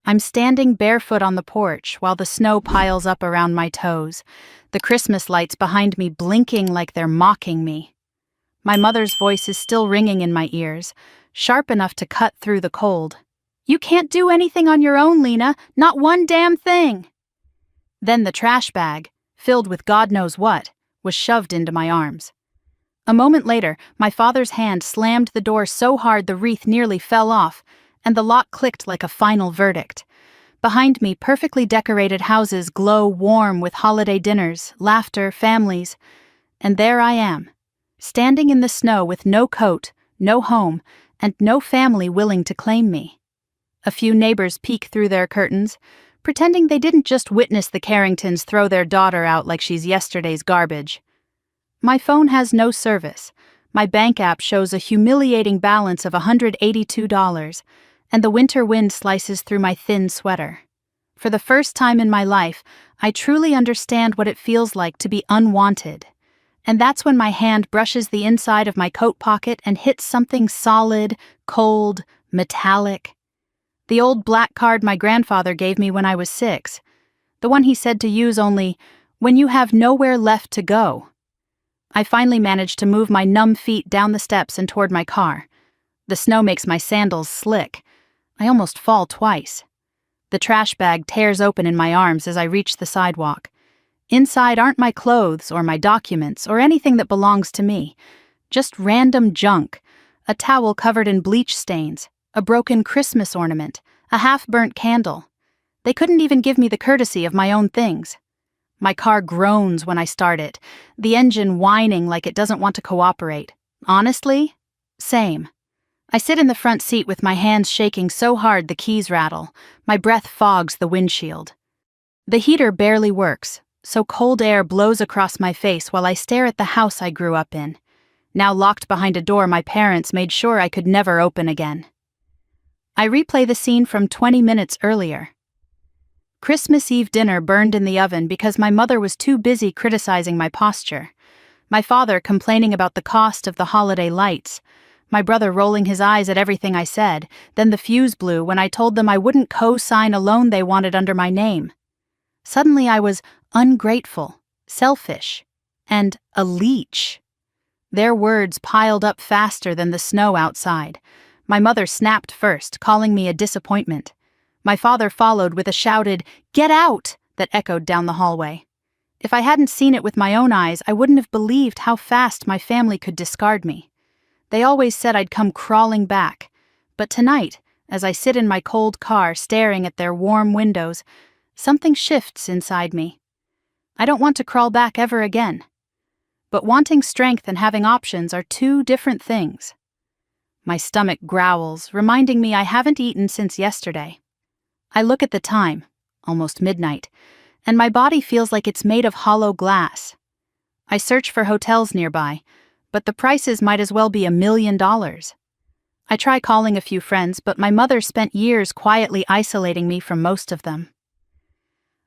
I'm standing barefoot on the porch while the snow piles up around my toes, the Christmas lights behind me blinking like they're mocking me. My mother's voice is still ringing in my ears, sharp enough to cut through the cold. "You can't do anything on your own, Lena, not one damn thing!" Then the trash bag, filled with God knows what, was shoved into my arms. A moment later, my father's hand slammed the door so hard the wreath nearly fell off, and the lock clicked like a final verdict. Behind me, perfectly decorated houses glow warm with holiday dinners, laughter, families, and there I am, standing in the snow with no coat, no home, and no family willing to claim me. A few neighbors peek through their curtains, pretending they didn't just witness the Carringtons throw their daughter out like she's yesterday's garbage. My phone has no service. My bank app shows a humiliating balance of $182, and the winter wind slices through my thin sweater. For the first time in my life, I truly understand what it feels like to be unwanted. And that's when my hand brushes the inside of my coat pocket and hits something solid, cold, metallic. The old black card my grandfather gave me when I was 6. The one he said to use only when you have nowhere left to go. I finally managed to move my numb feet down the steps and toward my car. The snow makes my sandals slick. I almost fall twice. The trash bag tears open in my arms as I reach the sidewalk. Inside aren't my clothes or my documents or anything that belongs to me. Just random junk. A towel covered in bleach stains, a broken Christmas ornament, a half-burnt candle. They couldn't even give me the courtesy of my own things. My car groans when I start it, the engine whining like it doesn't want to cooperate. Honestly, same. I sit in the front seat with my hands shaking so hard the keys rattle. My breath fogs the windshield. The heater barely works, so cold air blows across my face while I stare at the house I grew up in. Now locked behind a door my parents made sure I could never open again. I replay the scene from 20 minutes earlier. Christmas Eve dinner burned in the oven because my mother was too busy criticizing my posture. My father complaining about the cost of the holiday lights. My brother rolling his eyes at everything I said, then the fuse blew when I told them I wouldn't co-sign a loan they wanted under my name. Suddenly I was ungrateful, selfish, and a leech. Their words piled up faster than the snow outside. My mother snapped first, calling me a disappointment. My father followed with a shouted, "Get out!" that echoed down the hallway. If I hadn't seen it with my own eyes, I wouldn't have believed how fast my family could discard me. They always said I'd come crawling back, but tonight, as I sit in my cold car staring at their warm windows, something shifts inside me. I don't want to crawl back ever again. But wanting strength and having options are two different things. My stomach growls, reminding me I haven't eaten since yesterday. I look at the time, almost midnight, and my body feels like it's made of hollow glass. I search for hotels nearby, but the prices might as well be $1 million. I try calling a few friends, but my mother spent years quietly isolating me from most of them.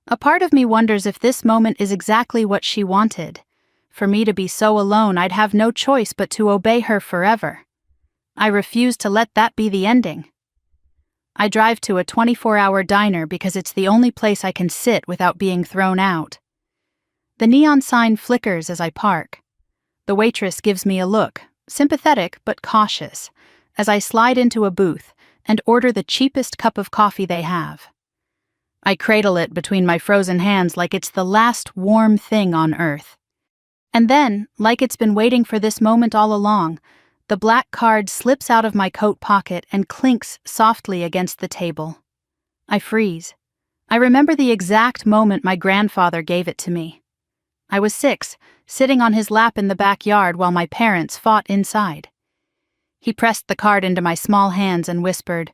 A part of me wonders if this moment is exactly what she wanted. For me to be so alone, I'd have no choice but to obey her forever. I refuse to let that be the ending. I drive to a 24-hour diner because it's the only place I can sit without being thrown out. The neon sign flickers as I park. The waitress gives me a look, sympathetic but cautious, as I slide into a booth and order the cheapest cup of coffee they have. I cradle it between my frozen hands like it's the last warm thing on earth. And then, like it's been waiting for this moment all along, the black card slips out of my coat pocket and clinks softly against the table. I freeze. I remember the exact moment my grandfather gave it to me. I was 6, sitting on his lap in the backyard while my parents fought inside. He pressed the card into my small hands and whispered,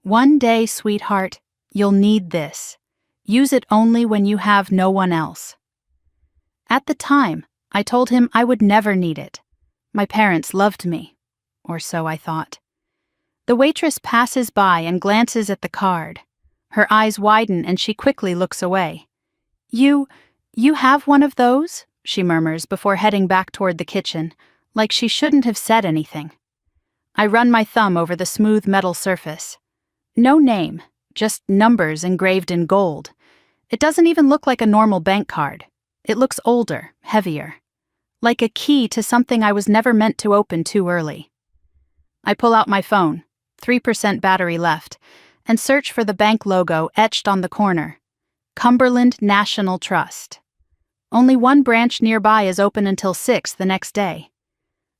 "One day, sweetheart, you'll need this. Use it only when you have no one else." At the time, I told him I would never need it. My parents loved me, or so I thought. The waitress passes by and glances at the card. Her eyes widen and she quickly looks away. You have one of those?" she murmurs before heading back toward the kitchen, like she shouldn't have said anything. I run my thumb over the smooth metal surface. No name, just numbers engraved in gold. It doesn't even look like a normal bank card. It looks older, heavier. Like a key to something I was never meant to open too early. I pull out my phone, 3% battery left, and search for the bank logo etched on the corner. Cumberland National Trust. Only one branch nearby is open until 6 the next day.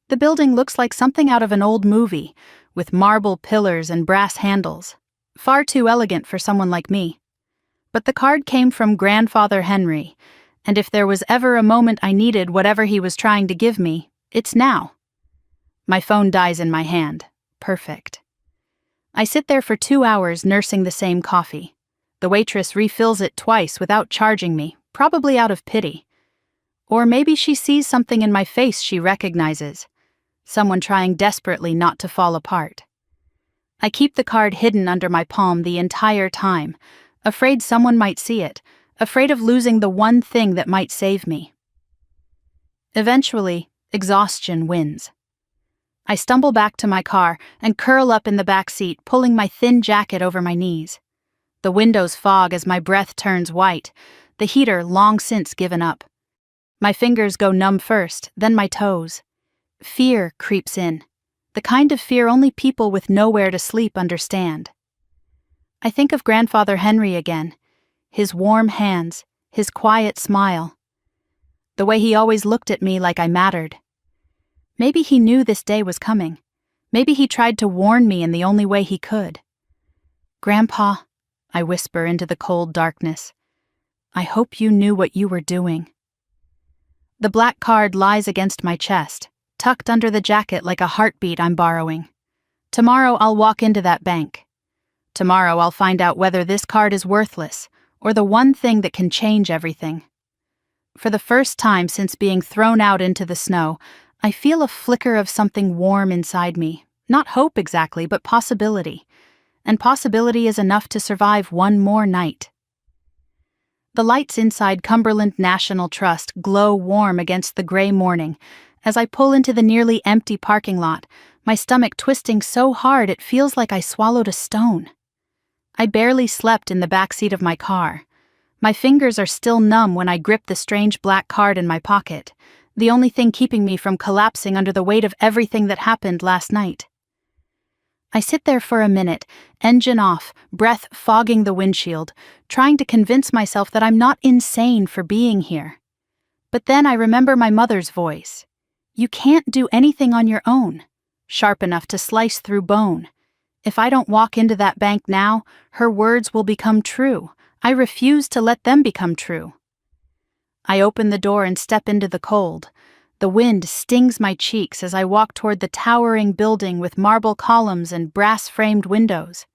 The building looks like something out of an old movie, with marble pillars and brass handles. Far too elegant for someone like me. But the card came from Grandfather Henry, and if there was ever a moment I needed whatever he was trying to give me, it's now. My phone dies in my hand. Perfect. I sit there for 2 hours nursing the same coffee. The waitress refills it twice without charging me, probably out of pity. Or maybe she sees something in my face she recognizes. Someone trying desperately not to fall apart. I keep the card hidden under my palm the entire time, afraid someone might see it, afraid of losing the one thing that might save me. Eventually, exhaustion wins. I stumble back to my car and curl up in the back seat, pulling my thin jacket over my knees. The windows fog as my breath turns white, the heater long since given up. My fingers go numb first, then my toes. Fear creeps in, the kind of fear only people with nowhere to sleep understand. I think of Grandfather Henry again, his warm hands, his quiet smile. The way he always looked at me like I mattered. Maybe he knew this day was coming. Maybe he tried to warn me in the only way he could. "Grandpa," I whisper into the cold darkness, "I hope you knew what you were doing." The black card lies against my chest, tucked under the jacket like a heartbeat I'm borrowing. Tomorrow I'll walk into that bank. Tomorrow I'll find out whether this card is worthless, or the one thing that can change everything. For the first time since being thrown out into the snow, I feel a flicker of something warm inside me. Not hope exactly, but possibility. And possibility is enough to survive one more night. The lights inside Cumberland National Trust glow warm against the gray morning as I pull into the nearly empty parking lot, my stomach twisting so hard it feels like I swallowed a stone. I barely slept in the back seat of my car. My fingers are still numb when I grip the strange black card in my pocket, the only thing keeping me from collapsing under the weight of everything that happened last night. I sit there for a minute, engine off, breath fogging the windshield, trying to convince myself that I'm not insane for being here. But then I remember my mother's voice. "You can't do anything on your own," sharp enough to slice through bone. If I don't walk into that bank now, her words will become true. I refuse to let them become true. I open the door and step into the cold. The wind stings my cheeks as I walk toward the towering building with marble columns and brass-framed windows.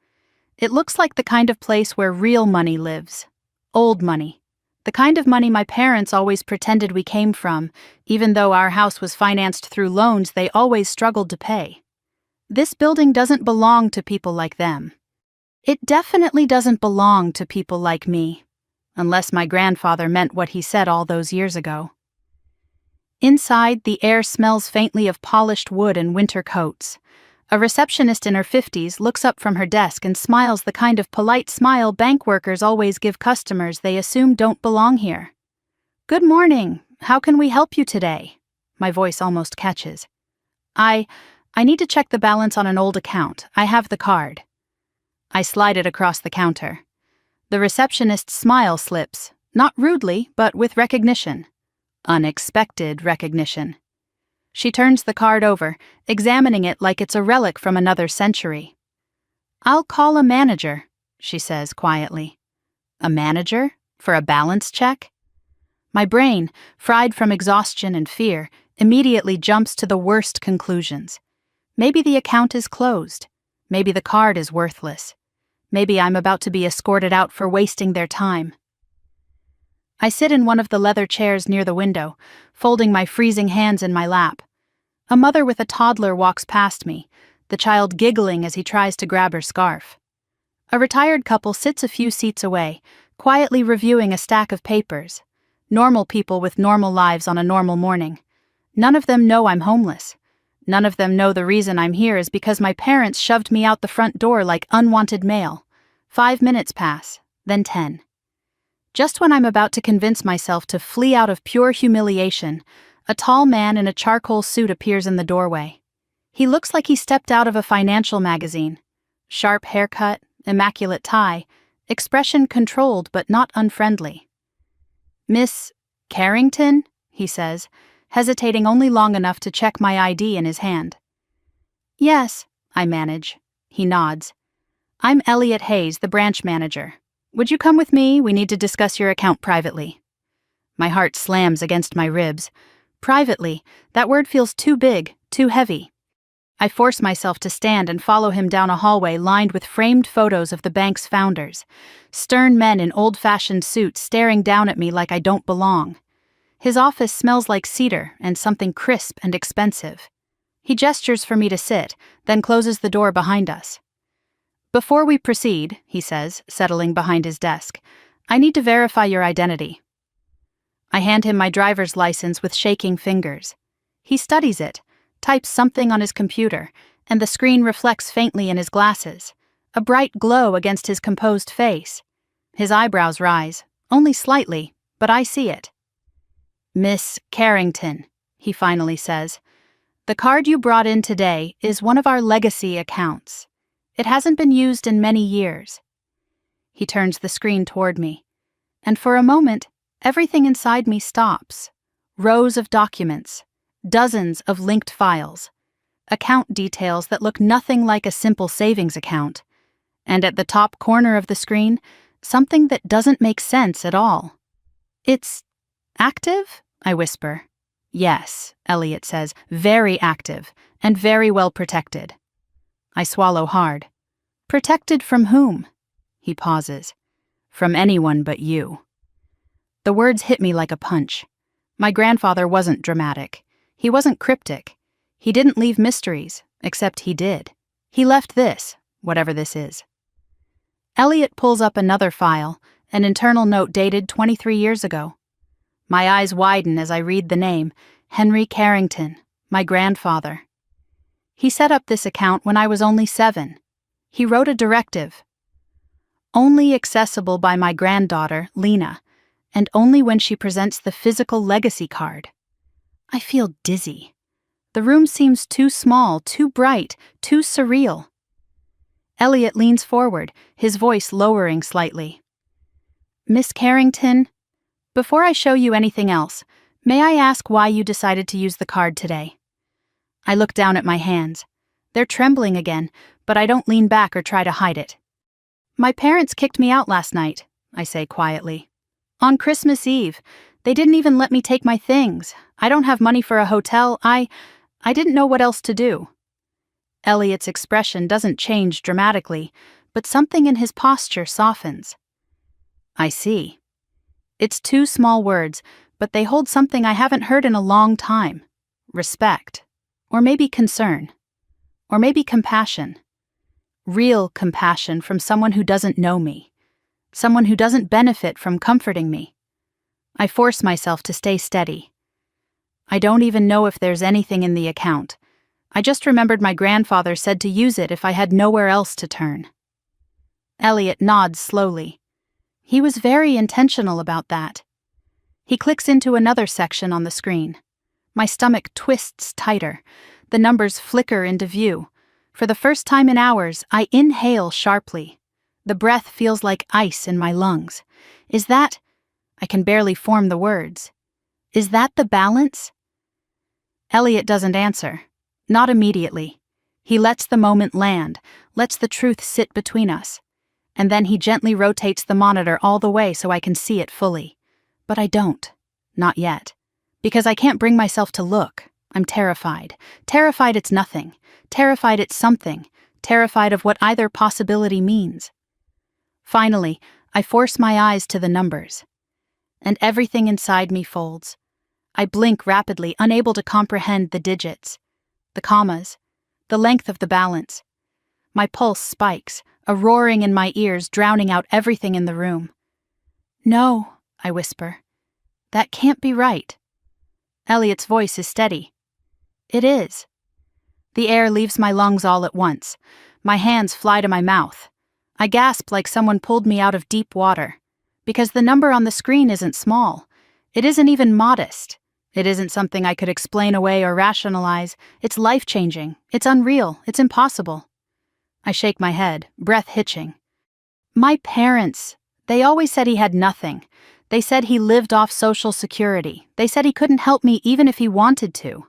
It looks like the kind of place where real money lives. Old money. The kind of money my parents always pretended we came from, even though our house was financed through loans they always struggled to pay. This building doesn't belong to people like them. It definitely doesn't belong to people like me. Unless my grandfather meant what he said all those years ago. Inside, the air smells faintly of polished wood and winter coats. A receptionist in her 50s looks up from her desk and smiles the kind of polite smile bank workers always give customers they assume don't belong here. "Good morning. How can we help you today?" My voice almost catches. I need to check the balance on an old account. I have the card." I slide it across the counter. The receptionist's smile slips, not rudely, but with recognition. Unexpected recognition. She turns the card over, examining it like it's a relic from another century. "I'll call a manager," she says quietly. A manager? For a balance check? My brain, fried from exhaustion and fear, immediately jumps to the worst conclusions. Maybe the account is closed. Maybe the card is worthless. Maybe I'm about to be escorted out for wasting their time. I sit in one of the leather chairs near the window, folding my freezing hands in my lap. A mother with a toddler walks past me, the child giggling as he tries to grab her scarf. A retired couple sits a few seats away, quietly reviewing a stack of papers. Normal people with normal lives on a normal morning. None of them know I'm homeless. None of them know the reason I'm here is because my parents shoved me out the front door like unwanted mail. 5 minutes pass, then 10. Just when I'm about to convince myself to flee out of pure humiliation, a tall man in a charcoal suit appears in the doorway. He looks like he stepped out of a financial magazine. Sharp haircut, immaculate tie, expression controlled but not unfriendly. "Miss Carrington?" he says, hesitating only long enough to check my ID in his hand. "Yes," I manage. He nods. "I'm Elliot Hayes, the branch manager. Would you come with me? We need to discuss your account privately." My heart slams against my ribs. Privately, that word feels too big, too heavy. I force myself to stand and follow him down a hallway lined with framed photos of the bank's founders, stern men in old-fashioned suits staring down at me like I don't belong. His office smells like cedar and something crisp and expensive. He gestures for me to sit, then closes the door behind us. "Before we proceed," he says, settling behind his desk, "I need to verify your identity." I hand him my driver's license with shaking fingers. He studies it, types something on his computer, and the screen reflects faintly in his glasses, a bright glow against his composed face. His eyebrows rise, only slightly, but I see it. "Miss Carrington," he finally says, "the card you brought in today is one of our legacy accounts. It hasn't been used in many years." He turns the screen toward me, and for a moment, everything inside me stops. Rows of documents, dozens of linked files, account details that look nothing like a simple savings account, and at the top corner of the screen, something that doesn't make sense at all. "It's active?" I whisper. "Yes," Elliot says, "very active, and very well protected." I swallow hard. "Protected from whom?" He pauses. "From anyone but you." The words hit me like a punch. My grandfather wasn't dramatic. He wasn't cryptic. He didn't leave mysteries, except he did. He left this, whatever this is. Elliot pulls up another file, an internal note dated 23 years ago. My eyes widen as I read the name, Henry Carrington, my grandfather. He set up this account when I was only 7. He wrote a directive. "Only accessible by my granddaughter, Lena, and only when she presents the physical legacy card." I feel dizzy. The room seems too small, too bright, too surreal. Elliot leans forward, his voice lowering slightly. "Miss Carrington, before I show you anything else, may I ask why you decided to use the card today?" I look down at my hands. They're trembling again, but I don't lean back or try to hide it. "My parents kicked me out last night," I say quietly. "On Christmas Eve. They didn't even let me take my things. I don't have money for a hotel. I didn't know what else to do." Elliot's expression doesn't change dramatically, but something in his posture softens. "I see." It's 2 small words, but they hold something I haven't heard in a long time. Respect. Or maybe concern. Or maybe compassion. Real compassion from someone who doesn't know me. Someone who doesn't benefit from comforting me. I force myself to stay steady. "I don't even know if there's anything in the account. I just remembered my grandfather said to use it if I had nowhere else to turn." Elliot nods slowly. He was very intentional about that. He clicks into another section on the screen. My stomach twists tighter. The numbers flicker into view. For the first time in hours, I inhale sharply. The breath feels like ice in my lungs. Is that... I can barely form the words. Is that the balance? Elliot doesn't answer. Not immediately. He lets the moment land, lets the truth sit between us. And then he gently rotates the monitor all the way so I can see it fully. But I don't. Not yet. Because I can't bring myself to look. I'm terrified. Terrified it's nothing. Terrified it's something. Terrified of what either possibility means. Finally, I force my eyes to the numbers. And everything inside me folds. I blink rapidly, unable to comprehend the digits, the commas, the length of the balance. My pulse spikes, a roaring in my ears drowning out everything in the room. "No," I whisper. "That can't be right." Elliot's voice is steady. "It is." The air leaves my lungs all at once. My hands fly to my mouth. I gasp like someone pulled me out of deep water. Because the number on the screen isn't small. It isn't even modest. It isn't something I could explain away or rationalize. It's life-changing. It's unreal. It's impossible. I shake my head, breath hitching. My parents, they always said he had nothing. They said he lived off Social Security. They said he couldn't help me even if he wanted to.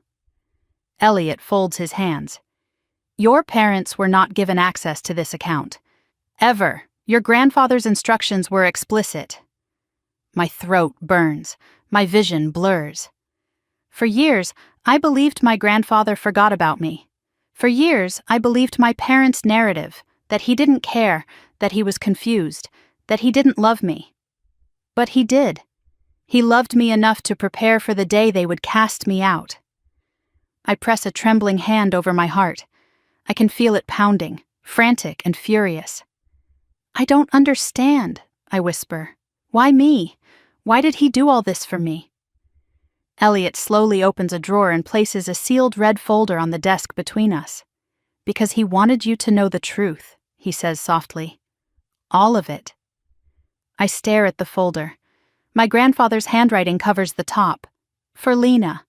Elliot folds his hands. Your parents were not given access to this account. Ever. Your grandfather's instructions were explicit. My throat burns. My vision blurs. For years, I believed my grandfather forgot about me. For years, I believed my parents' narrative, that he didn't care, that he was confused, that he didn't love me. But he did. He loved me enough to prepare for the day they would cast me out. I press a trembling hand over my heart. I can feel it pounding, frantic and furious. I don't understand, I whisper. Why me? Why did he do all this for me? Elliot slowly opens a drawer and places a sealed red folder on the desk between us. Because he wanted you to know the truth, he says softly. All of it. I stare at the folder. My grandfather's handwriting covers the top. For Lena.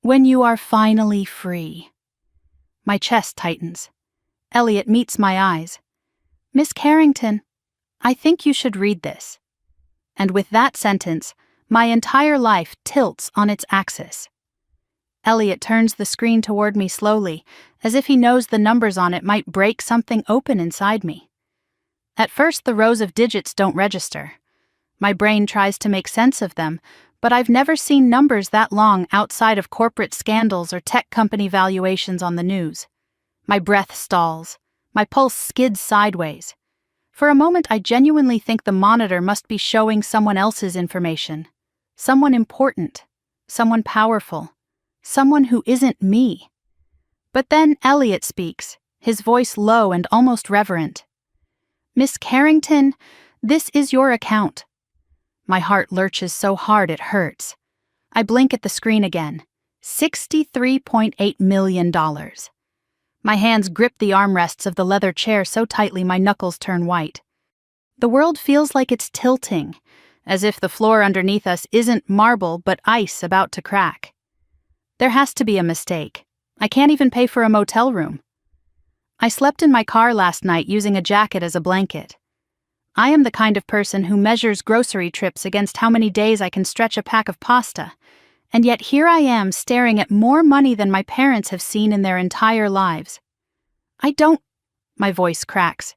When you are finally free. My chest tightens. Elliot meets my eyes. Miss Carrington, I think you should read this. And with that sentence, my entire life tilts on its axis. Elliot turns the screen toward me slowly, as if he knows the numbers on it might break something open inside me. At first, the rows of digits don't register. My brain tries to make sense of them, but I've never seen numbers that long outside of corporate scandals or tech company valuations on the news. My breath stalls. My pulse skids sideways. For a moment, I genuinely think the monitor must be showing someone else's information. Someone important. Someone powerful. Someone who isn't me. But then Elliot speaks, his voice low and almost reverent. Miss Carrington, this is your account. My heart lurches so hard it hurts. I blink at the screen again. $63.8 million. My hands grip the armrests of the leather chair so tightly my knuckles turn white. The world feels like it's tilting, as if the floor underneath us isn't marble but ice about to crack. There has to be a mistake. I can't even pay for a motel room. I slept in my car last night using a jacket as a blanket. I am the kind of person who measures grocery trips against how many days I can stretch a pack of pasta, and yet here I am staring at more money than my parents have seen in their entire lives. My voice cracks.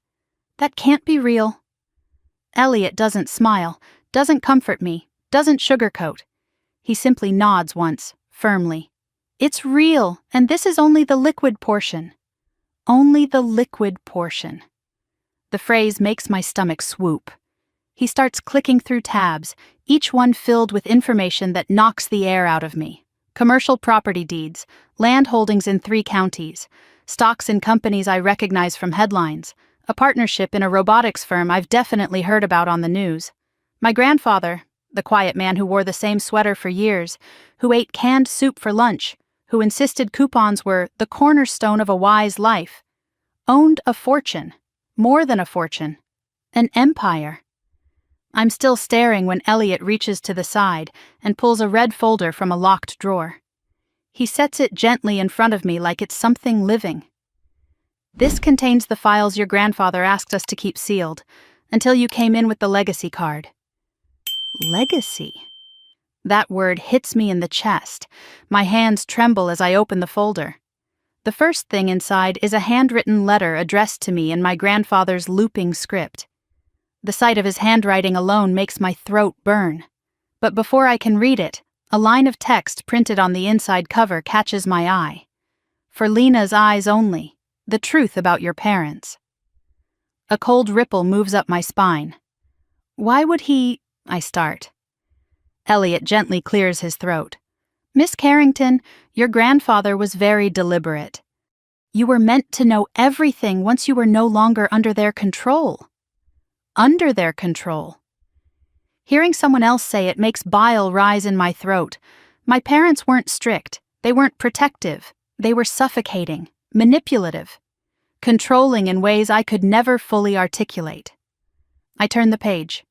That can't be real. Elliot doesn't smile, doesn't comfort me, doesn't sugarcoat. He simply nods once, firmly. It's real, and this is only the liquid portion. Only the liquid portion. The phrase makes my stomach swoop. He starts clicking through tabs, each one filled with information that knocks the air out of me. Commercial property deeds, land holdings in 3 counties, stocks in companies I recognize from headlines, a partnership in a robotics firm I've definitely heard about on the news. My grandfather, the quiet man who wore the same sweater for years, who ate canned soup for lunch, who insisted coupons were the cornerstone of a wise life, owned a fortune, more than a fortune, an empire. I'm still staring when Elliot reaches to the side and pulls a red folder from a locked drawer. He sets it gently in front of me like it's something living. This contains the files your grandfather asked us to keep sealed, until you came in with the legacy card. Legacy? That word hits me in the chest. My hands tremble as I open the folder. The first thing inside is a handwritten letter addressed to me in my grandfather's looping script. The sight of his handwriting alone makes my throat burn. But before I can read it, a line of text printed on the inside cover catches my eye. For Lena's eyes only, the truth about your parents. A cold ripple moves up my spine. Why would he... I start. Elliot gently clears his throat. Miss Carrington, your grandfather was very deliberate. You were meant to know everything once you were no longer under their control. Under their control. Hearing someone else say it makes bile rise in my throat. My parents weren't strict. They weren't protective. They were suffocating, manipulative. controlling in ways I could never fully articulate. I turn the page.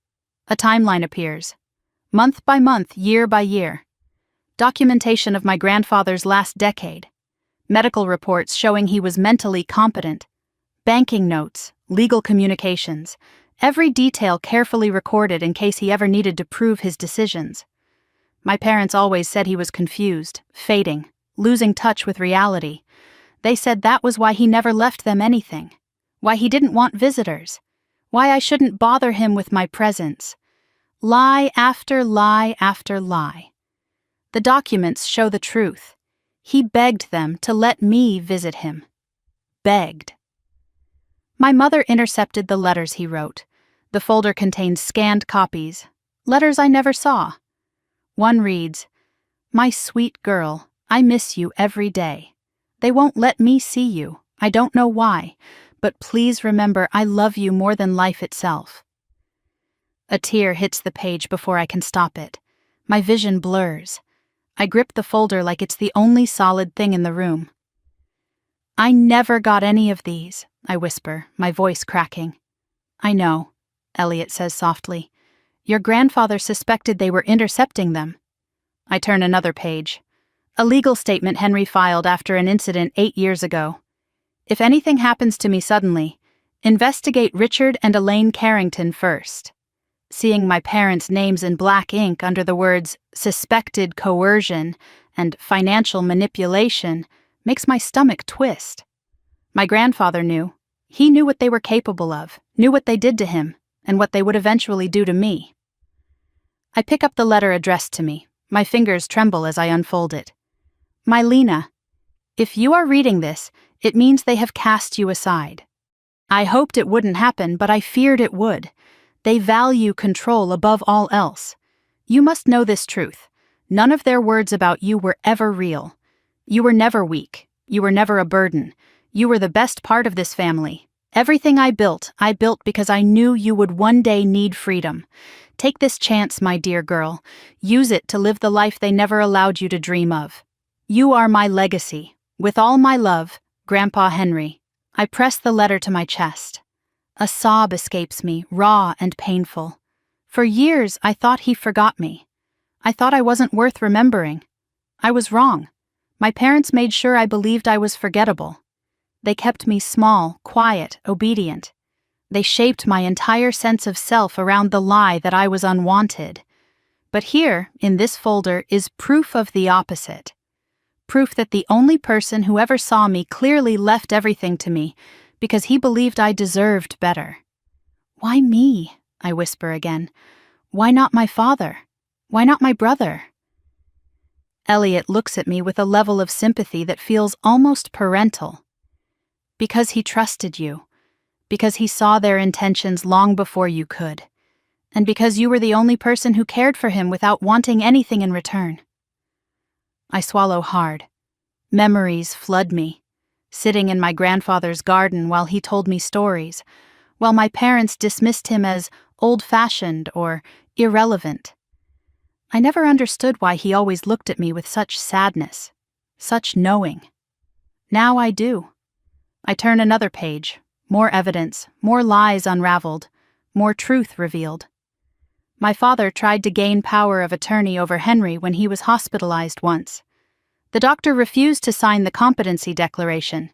A timeline appears. Month by month, year by year. Documentation of my grandfather's last decade. Medical reports showing he was mentally competent. Banking notes, legal communications. Every detail carefully recorded in case he ever needed to prove his decisions. My parents always said he was confused, fading, losing touch with reality. They said that was why he never left them anything. Why he didn't want visitors. Why I shouldn't bother him with my presence. Lie after lie after lie. The documents show the truth. He begged them to let me visit him. Begged. My mother intercepted the letters he wrote. The folder contained scanned copies. Letters I never saw. One reads, "My sweet girl, I miss you every day. They won't let me see you. I don't know why, but please remember I love you more than life itself." A tear hits the page before I can stop it. My vision blurs. I grip the folder like it's the only solid thing in the room. "I never got any of these," I whisper, my voice cracking. "I know," Elliot says softly. "Your grandfather suspected they were intercepting them." I turn another page. A legal statement Henry filed after an incident 8 years ago. "If anything happens to me suddenly, investigate Richard and Elaine Carrington first." Seeing my parents' names in black ink under the words "suspected coercion" and "financial manipulation" makes my stomach twist. My grandfather knew. He knew what they were capable of, knew what they did to him, and what they would eventually do to me. I pick up the letter addressed to me. My fingers tremble as I unfold it. "My Lena, if you are reading this, it means they have cast you aside. I hoped it wouldn't happen, but I feared it would. They value control above all else. You must know this truth. None of their words about you were ever real. You were never weak. You were never a burden. You were the best part of this family. Everything I built because I knew you would one day need freedom. Take this chance, my dear girl. Use it to live the life they never allowed you to dream of. You are my legacy. With all my love, Grandpa Henry." I press the letter to my chest. A sob escapes me, raw and painful. For years, I thought he forgot me. I thought I wasn't worth remembering. I was wrong. My parents made sure I believed I was forgettable. They kept me small, quiet, obedient. They shaped my entire sense of self around the lie that I was unwanted. But here, in this folder, is proof of the opposite. Proof that the only person who ever saw me clearly left everything to me because he believed I deserved better. "Why me?" I whisper again. "Why not my father? Why not my brother?" Elliot looks at me with a level of sympathy that feels almost parental. "Because he trusted you. Because he saw their intentions long before you could. And because you were the only person who cared for him without wanting anything in return." I swallow hard. Memories flood me. Sitting in my grandfather's garden while he told me stories, while my parents dismissed him as old-fashioned or irrelevant. I never understood why he always looked at me with such sadness, such knowing. Now I do. I turn another page, more evidence, more lies unraveled, more truth revealed. My father tried to gain power of attorney over Henry when he was hospitalized once. The doctor refused to sign the competency declaration.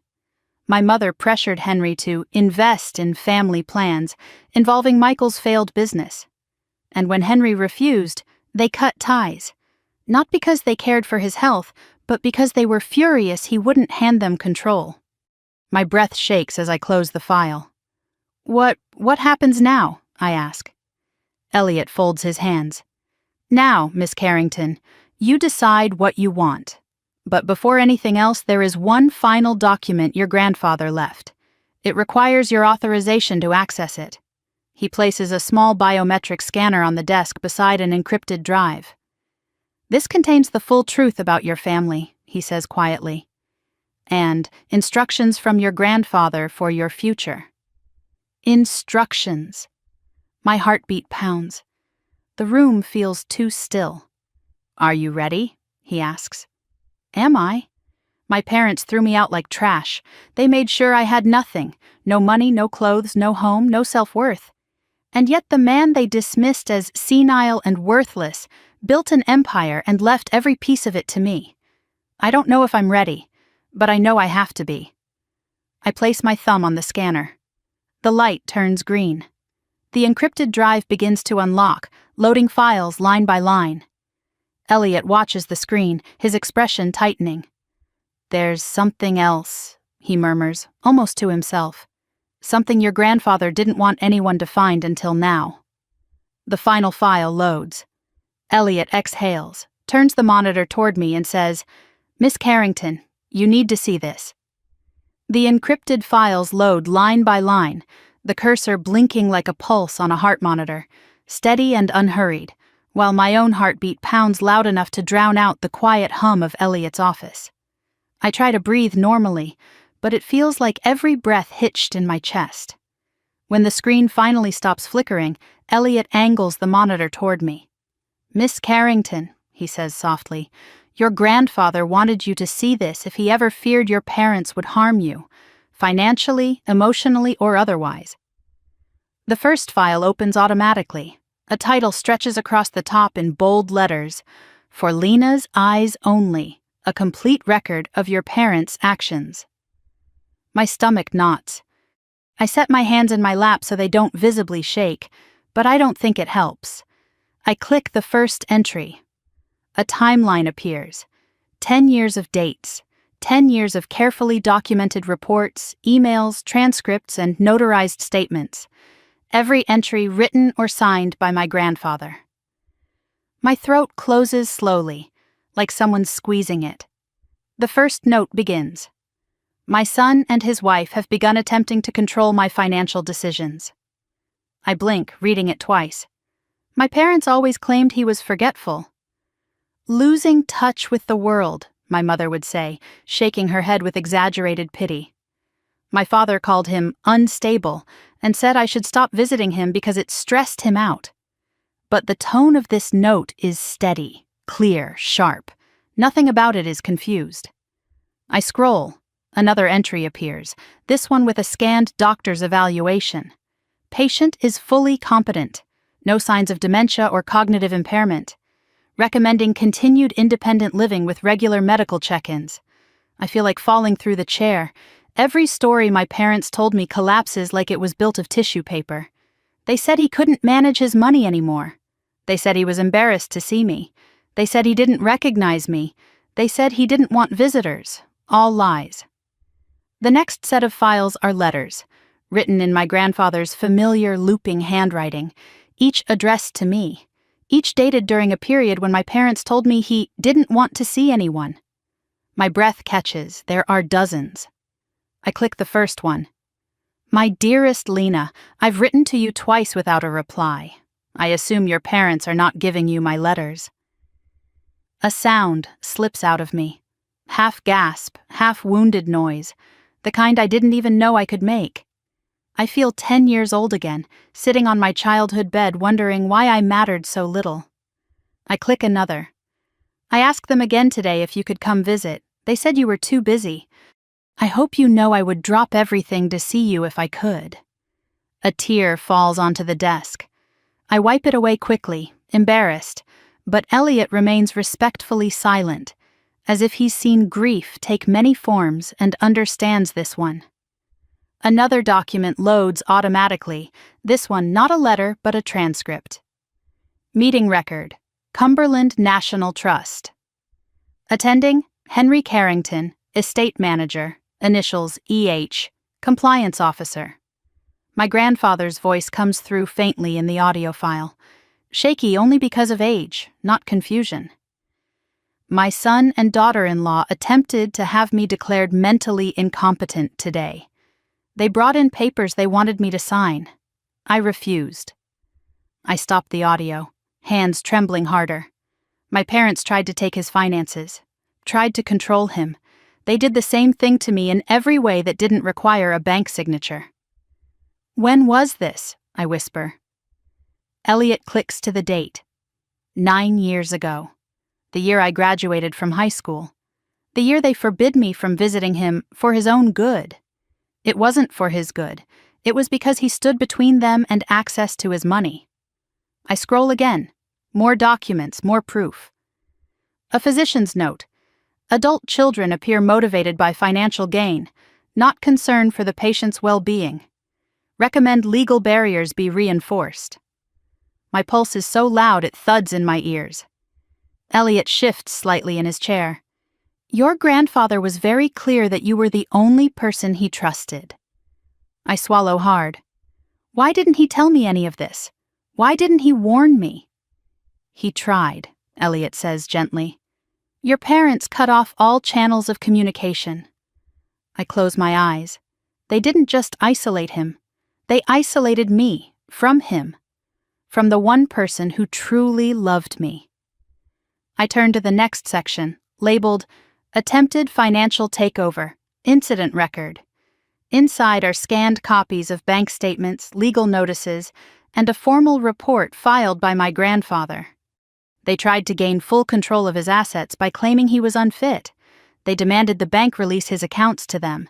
My mother pressured Henry to invest in family plans involving Michael's failed business. And when Henry refused, they cut ties. Not because they cared for his health, but because they were furious he wouldn't hand them control. My breath shakes as I close the file. What happens now?" I ask. Elliot folds his hands. "Now, Miss Carrington, you decide what you want. But before anything else, there is one final document your grandfather left. It requires your authorization to access it." He places a small biometric scanner on the desk beside an encrypted drive. "This contains the full truth about your family," he says quietly. "And instructions from your grandfather for your future." Instructions. My heartbeat pounds. The room feels too still. "Are you ready?" he asks. Am I? My parents threw me out like trash. They made sure I had nothing. No money, no clothes, no home, no self-worth. And yet the man they dismissed as senile and worthless built an empire and left every piece of it to me. I don't know if I'm ready, but I know I have to be. I place my thumb on the scanner. The light turns green. The encrypted drive begins to unlock, loading files line by line. Elliot watches the screen, his expression tightening. "There's something else," he murmurs, almost to himself. "Something your grandfather didn't want anyone to find until now." The final file loads. Elliot exhales, turns the monitor toward me and says, "Miss Carrington, you need to see this." The encrypted files load line by line, the cursor blinking like a pulse on a heart monitor, steady and unhurried, while my own heartbeat pounds loud enough to drown out the quiet hum of Elliot's office. I try to breathe normally, but it feels like every breath hitched in my chest. When the screen finally stops flickering, Elliot angles the monitor toward me. "Miss Carrington," he says softly, "your grandfather wanted you to see this if he ever feared your parents would harm you, financially, emotionally, or otherwise." The first file opens automatically. A title stretches across the top in bold letters, "For Lena's Eyes Only, a complete record of your parents' actions." My stomach knots. I set my hands in my lap so they don't visibly shake, but I don't think it helps. I click the first entry. A timeline appears. 10 years of dates. 10 years of carefully documented reports, emails, transcripts, and notarized statements. Every entry written or signed by my grandfather. My throat closes slowly, like someone's squeezing it. The first note begins. "My son and his wife have begun attempting to control my financial decisions." I blink, reading it twice. My parents always claimed he was forgetful. "Losing touch with the world," my mother would say, shaking her head with exaggerated pity. My father called him unstable and said I should stop visiting him because it stressed him out. But the tone of this note is steady, clear, sharp. Nothing about it is confused. I scroll. Another entry appears, this one with a scanned doctor's evaluation. Patient is fully competent. No signs of dementia or cognitive impairment. Recommending continued independent living with regular medical check-ins. I feel like falling through the chair. Every story my parents told me collapses like it was built of tissue paper. They said he couldn't manage his money anymore. They said he was embarrassed to see me. They said he didn't recognize me. They said he didn't want visitors. All lies. The next set of files are letters, written in my grandfather's familiar looping handwriting, each addressed to me, each dated during a period when my parents told me he didn't want to see anyone. My breath catches. There are dozens. I click the first one. "My dearest Lena, I've written to you twice without a reply. I assume your parents are not giving you my letters." A sound slips out of me. Half gasp, half wounded noise, the kind I didn't even know I could make. I feel 10 years old again, sitting on my childhood bed wondering why I mattered so little. I click another. "I asked them again today if you could come visit. They said you were too busy. I hope you know I would drop everything to see you if I could." A tear falls onto the desk. I wipe it away quickly, embarrassed, but Elliot remains respectfully silent, as if he's seen grief take many forms and understands this one. Another document loads automatically, this one not a letter but a transcript. Meeting record, Cumberland National Trust. Attending, Henry Carrington, Estate Manager, initials EH, Compliance Officer. My grandfather's voice comes through faintly in the audio file, shaky only because of age, not confusion. "My son and daughter-in-law attempted to have me declared mentally incompetent today. They brought in papers they wanted me to sign. I refused." I stopped the audio, hands trembling harder. My parents tried to take his finances, tried to control him. They did the same thing to me in every way that didn't require a bank signature. "When was this?" I whisper. Elliot clicks to the date. 9 years ago. The year I graduated from high school. The year they forbid me from visiting him for his own good. It wasn't for his good. It was because he stood between them and access to his money. I scroll again. More documents, more proof. A physician's note. Adult children appear motivated by financial gain, not concern for the patient's well-being. Recommend legal barriers be reinforced. My pulse is so loud it thuds in my ears. Elliot shifts slightly in his chair. Your grandfather was very clear that you were the only person he trusted. I swallow hard. Why didn't he tell me any of this? Why didn't he warn me? He tried, Elliot says gently. Your parents cut off all channels of communication. I close my eyes. They didn't just isolate him. They isolated me from him, from the one person who truly loved me. I turn to the next section, labeled Attempted Financial Takeover, Incident Record. Inside are scanned copies of bank statements, legal notices, and a formal report filed by my grandfather. They tried to gain full control of his assets by claiming he was unfit. They demanded the bank release his accounts to them.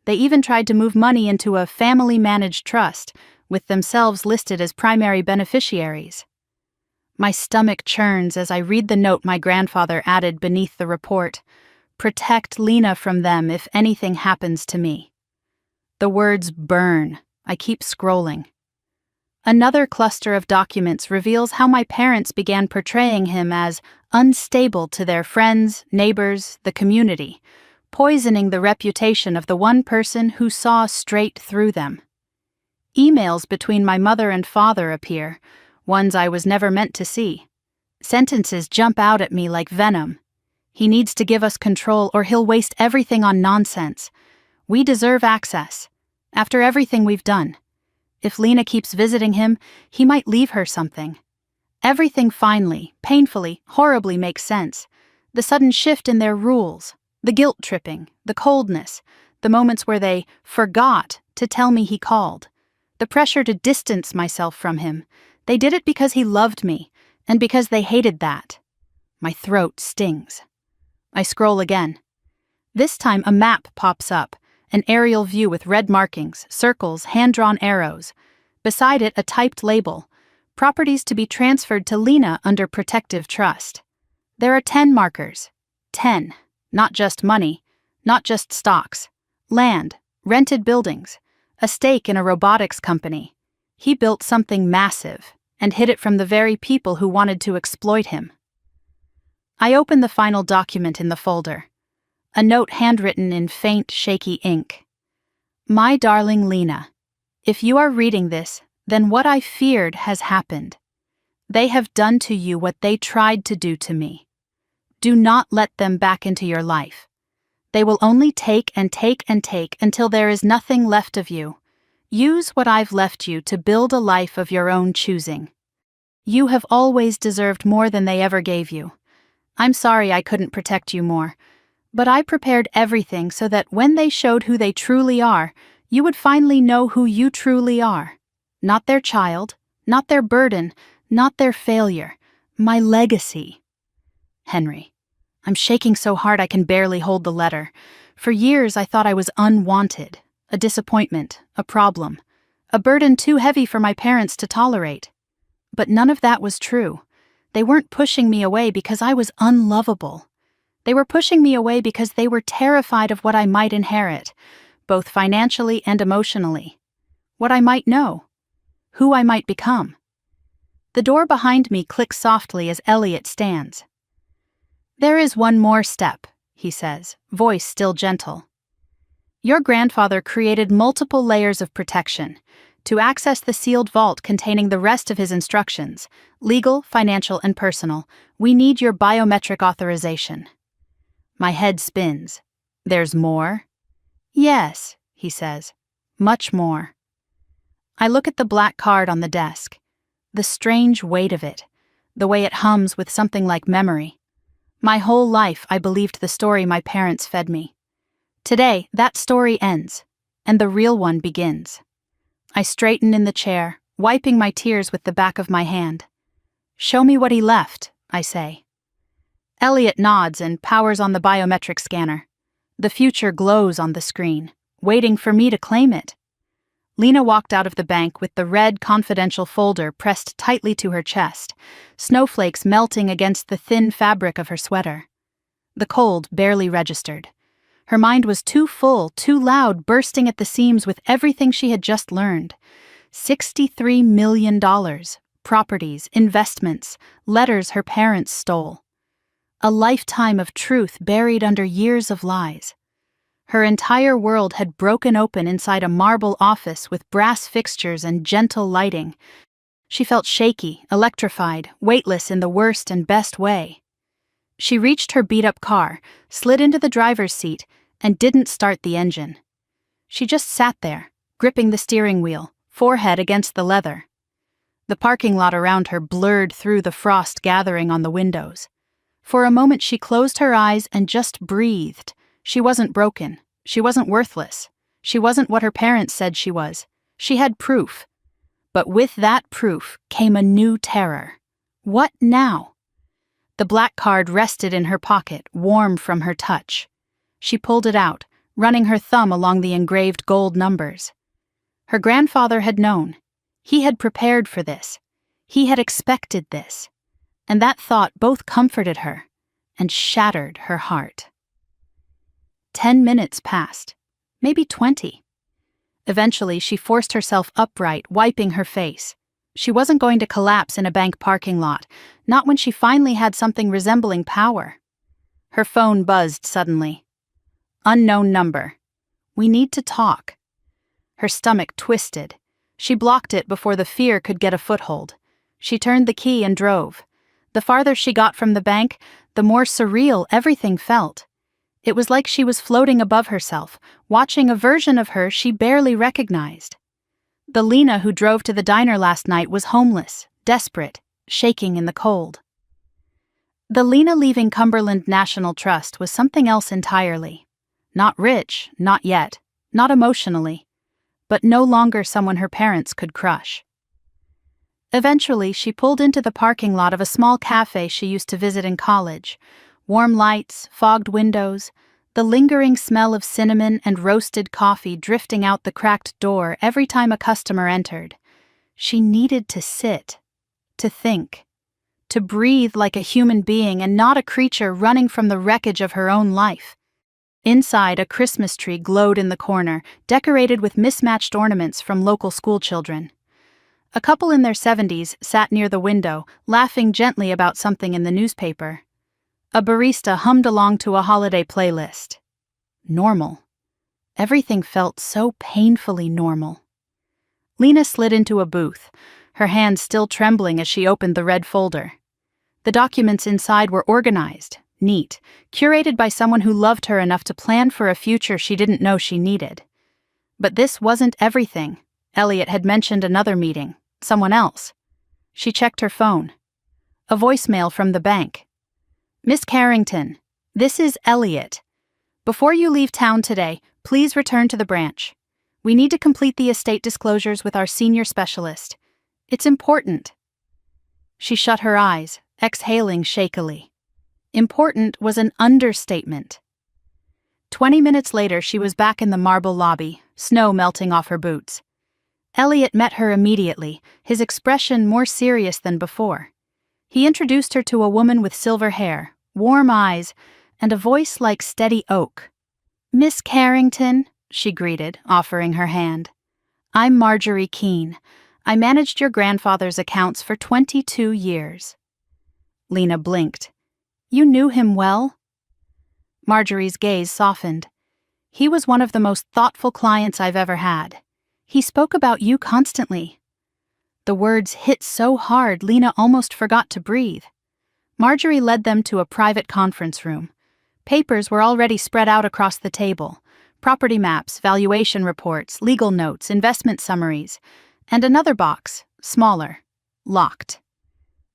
They even tried to move money into a family-managed trust, with themselves listed as primary beneficiaries. My stomach churns as I read the note my grandfather added beneath the report. Protect Lena from them if anything happens to me. The words burn. I keep scrolling. Another cluster of documents reveals how my parents began portraying him as unstable to their friends, neighbors, the community, poisoning the reputation of the one person who saw straight through them. Emails between my mother and father appear, ones I was never meant to see. Sentences jump out at me like venom. He needs to give us control or he'll waste everything on nonsense. We deserve access. After everything we've done. If Lena keeps visiting him, he might leave her something. Everything finally, painfully, horribly makes sense. The sudden shift in their rules, the guilt-tripping, the coldness, the moments where they forgot to tell me he called, the pressure to distance myself from him. They did it because he loved me, and because they hated that. My throat stings. I scroll again. This time a map pops up. An aerial view with red markings, circles, hand-drawn arrows. Beside it, a typed label, properties to be transferred to Lena under protective trust. There are 10 markers. 10. Not just money, not just stocks. Land, rented buildings, a stake in a robotics company. He built something massive and hid it from the very people who wanted to exploit him. I open the final document in the folder. A note handwritten in faint, shaky ink. My darling Lena, if you are reading this, then what I feared has happened. They have done to you what they tried to do to me. Do not let them back into your life. They will only take and take and take until there is nothing left of you. Use what I've left you to build a life of your own choosing. You have always deserved more than they ever gave you. I'm sorry I couldn't protect you more. But I prepared everything so that when they showed who they truly are, you would finally know who you truly are. Not their child, not their burden, not their failure. My legacy. Henry. I'm shaking so hard I can barely hold the letter. For years I thought I was unwanted, a disappointment, a problem, a burden too heavy for my parents to tolerate. But none of that was true. They weren't pushing me away because I was unlovable. They were pushing me away because they were terrified of what I might inherit, both financially and emotionally. What I might know. Who I might become. The door behind me clicks softly as Elliot stands. There is one more step, he says, voice still gentle. Your grandfather created multiple layers of protection. To access the sealed vault containing the rest of his instructions, legal, financial, and personal, we need your biometric authorization. My head spins. There's more? Yes, he says. Much more. I look at the black card on the desk. The strange weight of it. The way it hums with something like memory. My whole life I believed the story my parents fed me. Today, that story ends, and the real one begins. I straighten in the chair, wiping my tears with the back of my hand. Show me what he left, I say. Elliot nods and powers on the biometric scanner. The future glows on the screen, waiting for me to claim it. Lena walked out of the bank with the red confidential folder pressed tightly to her chest, snowflakes melting against the thin fabric of her sweater. The cold barely registered. Her mind was too full, too loud, bursting at the seams with everything she had just learned. $63 million. Properties, investments, letters her parents stole. A lifetime of truth buried under years of lies. Her entire world had broken open inside a marble office with brass fixtures and gentle lighting. She felt shaky, electrified, weightless in the worst and best way. She reached her beat-up car, slid into the driver's seat, and didn't start the engine. She just sat there, gripping the steering wheel, forehead against the leather. The parking lot around her blurred through the frost gathering on the windows. For a moment she closed her eyes and just breathed. She wasn't broken. She wasn't worthless. She wasn't what her parents said she was. She had proof. But with that proof came a new terror. What now? The black card rested in her pocket, warm from her touch. She pulled it out, running her thumb along the engraved gold numbers. Her grandfather had known. He had prepared for this. He had expected this. And that thought both comforted her and shattered her heart. 10 minutes passed, maybe 20. Eventually, she forced herself upright, wiping her face. She wasn't going to collapse in a bank parking lot, not when she finally had something resembling power. Her phone buzzed suddenly. Unknown number. We need to talk. Her stomach twisted. She blocked it before the fear could get a foothold. She turned the key and drove. The farther she got from the bank, the more surreal everything felt. It was like she was floating above herself, watching a version of her she barely recognized. The Lena who drove to the diner last night was homeless, desperate, shaking in the cold. The Lena leaving Cumberland National Trust was something else entirely. Not rich, not yet, not emotionally, but no longer someone her parents could crush. Eventually, she pulled into the parking lot of a small cafe she used to visit in college. Warm lights, fogged windows, the lingering smell of cinnamon and roasted coffee drifting out the cracked door every time a customer entered. She needed to sit, to think, to breathe like a human being and not a creature running from the wreckage of her own life. Inside, a Christmas tree glowed in the corner, decorated with mismatched ornaments from local schoolchildren. A couple in their 70s sat near the window, laughing gently about something in the newspaper. A barista hummed along to a holiday playlist. Normal. Everything felt so painfully normal. Lena slid into a booth, her hands still trembling as she opened the red folder. The documents inside were organized, neat, curated by someone who loved her enough to plan for a future she didn't know she needed. But this wasn't everything. Elliot had mentioned another meeting, someone else. She checked her phone. A voicemail from the bank. Miss Carrington, this is Elliot. Before you leave town today, please return to the branch. We need to complete the estate disclosures with our senior specialist. It's important. She shut her eyes, exhaling shakily. Important was an understatement. 20 minutes later, she was back in the marble lobby, snow melting off her boots. Elliot met her immediately, his expression more serious than before. He introduced her to a woman with silver hair, warm eyes, and a voice like steady oak. Miss Carrington, she greeted, offering her hand. I'm Marjorie Keene. I managed your grandfather's accounts for 22 years. Lena blinked. You knew him well? Marjorie's gaze softened. He was one of the most thoughtful clients I've ever had. He spoke about you constantly. The words hit so hard Lena almost forgot to breathe. Marjorie led them to a private conference room. Papers were already spread out across the table. Property maps, valuation reports, legal notes, investment summaries, and another box, smaller, locked.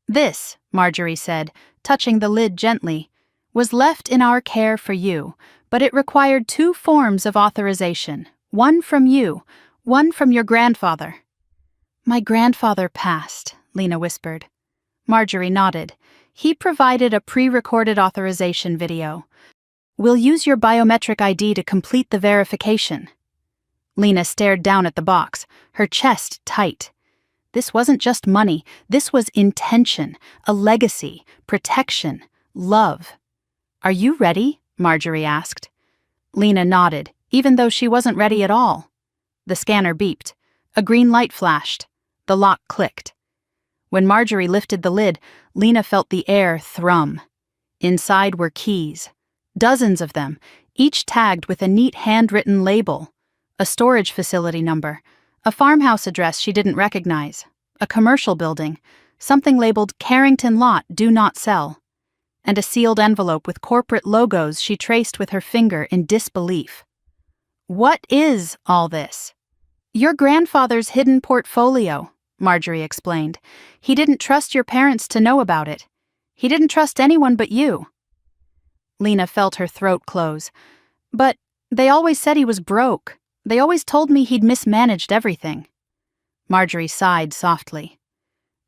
This, Marjorie said, touching the lid gently, was left in our care for you, but it required 2 forms of authorization, one from you, one from your grandfather. My grandfather passed, Lena whispered. Marjorie nodded. He provided a pre-recorded authorization video. "We'll use your biometric ID to complete the verification." Lena stared down at the box, her chest tight. This wasn't just money, this was intention, a legacy, protection, love. "Are you ready?" Marjorie asked. Lena nodded, even though she wasn't ready at all. The scanner beeped. A green light flashed. The lock clicked. When Marjorie lifted the lid, Lena felt the air thrum. Inside were keys. Dozens of them, each tagged with a neat handwritten label. A storage facility number, a farmhouse address she didn't recognize, a commercial building, something labeled Carrington Lot Do Not Sell, and a sealed envelope with corporate logos she traced with her finger in disbelief. "What is all this?" "Your grandfather's hidden portfolio," Marjorie explained. "He didn't trust your parents to know about it. He didn't trust anyone but you." Lena felt her throat close. "But they always said he was broke. They always told me he'd mismanaged everything." Marjorie sighed softly.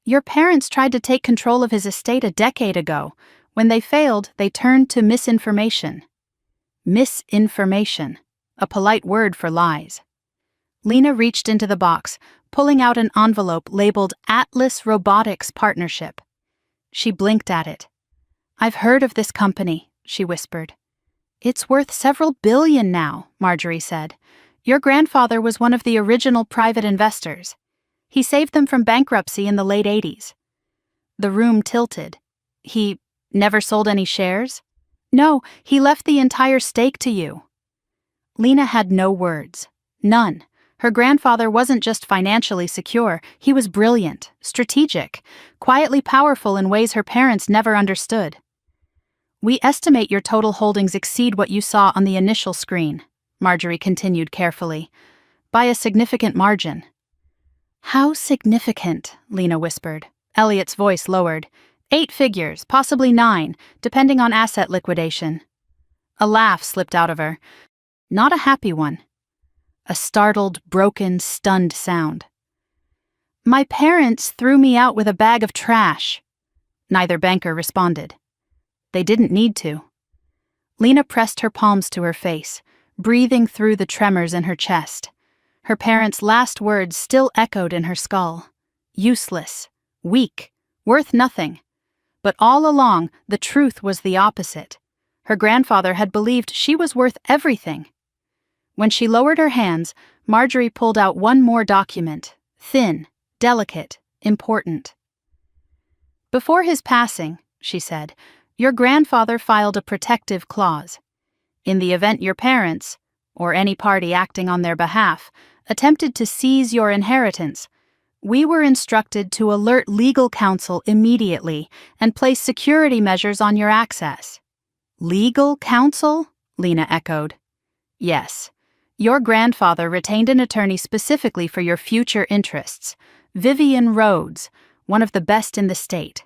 "Your parents tried to take control of his estate a decade ago. When they failed, they turned to misinformation." Misinformation, a polite word for lies. Lena reached into the box, pulling out an envelope labeled Atlas Robotics Partnership. She blinked at it. "I've heard of this company," she whispered. "It's worth several billion now," Marjorie said. "Your grandfather was one of the original private investors. He saved them from bankruptcy in the late 80s. The room tilted. "He never sold any shares?" "No, he left the entire stake to you." Lena had no words. None. Her grandfather wasn't just financially secure, he was brilliant, strategic, quietly powerful in ways her parents never understood. "We estimate your total holdings exceed what you saw on the initial screen," Marjorie continued carefully, "by a significant margin." "How significant?" Lena whispered. Elliot's voice lowered. 8 figures, possibly 9, depending on asset liquidation." A laugh slipped out of her. Not a happy one. A startled, broken, stunned sound. "My parents threw me out with a bag of trash." Neither banker responded. They didn't need to. Lena pressed her palms to her face, breathing through the tremors in her chest. Her parents' last words still echoed in her skull. Useless, weak, worth nothing. But all along, the truth was the opposite. Her grandfather had believed she was worth everything. When she lowered her hands, Marjorie pulled out one more document, thin, delicate, important. "Before his passing," she said, "your grandfather filed a protective clause. In the event your parents, or any party acting on their behalf, attempted to seize your inheritance, we were instructed to alert legal counsel immediately and place security measures on your access." "Legal counsel?" Lena echoed. "Yes. Your grandfather retained an attorney specifically for your future interests, Vivian Rhodes, one of the best in the state."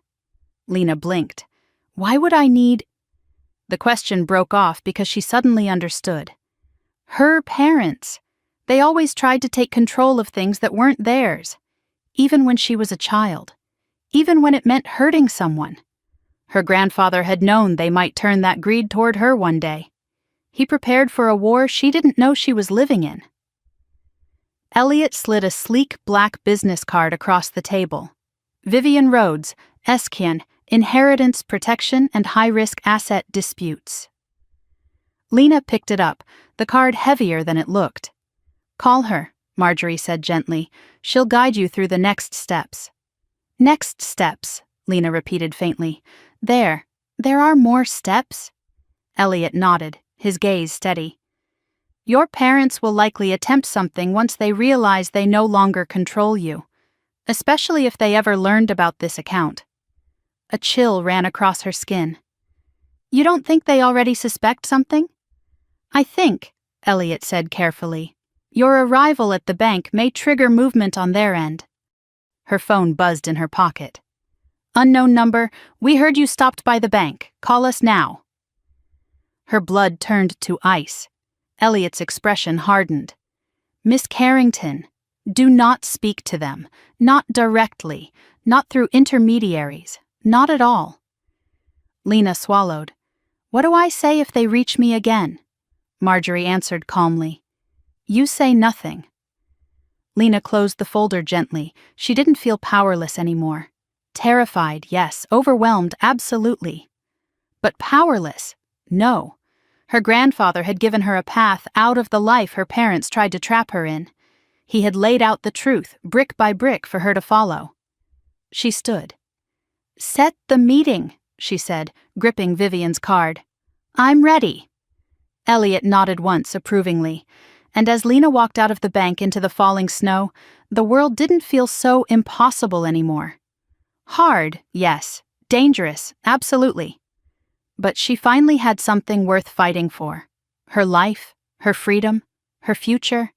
Lena blinked. "Why would I need—" The question broke off because she suddenly understood. Her parents. They always tried to take control of things that weren't theirs, even when she was a child, even when it meant hurting someone. Her grandfather had known they might turn that greed toward her one day. He prepared for a war she didn't know she was living in. Elliot slid a sleek black business card across the table. "Vivian Rhodes, Eskian, Inheritance Protection and High-Risk Asset Disputes." Lena picked it up, the card heavier than it looked. "Call her," Marjorie said gently. "She'll guide you through the next steps." "Next steps," Lena repeated faintly. There are more steps?" Elliot nodded, his gaze steady. "Your parents will likely attempt something once they realize they no longer control you, especially if they ever learned about this account." A chill ran across her skin. "You don't think they already suspect something?" "I think," Elliot said carefully, "your arrival at the bank may trigger movement on their end." Her phone buzzed in her pocket. "Unknown number, we heard you stopped by the bank. Call us now." Her blood turned to ice. Elliot's expression hardened. "Miss Carrington, do not speak to them. Not directly. Not through intermediaries. Not at all. Lena swallowed. What do I say if they reach me again? Marjorie answered calmly. You say nothing. Lena closed the folder gently. She didn't feel powerless anymore. Terrified, yes. Overwhelmed, absolutely. But powerless, no. Her grandfather had given her a path out of the life her parents tried to trap her in. He had laid out the truth, brick by brick, for her to follow. She stood. Set the meeting, she said, gripping Vivian's card. I'm ready. Elliot nodded once approvingly, and as Lena walked out of the bank into the falling snow, the world didn't feel so impossible anymore. Hard, yes. Dangerous, absolutely. But she finally had something worth fighting for. Her life, her freedom, her future,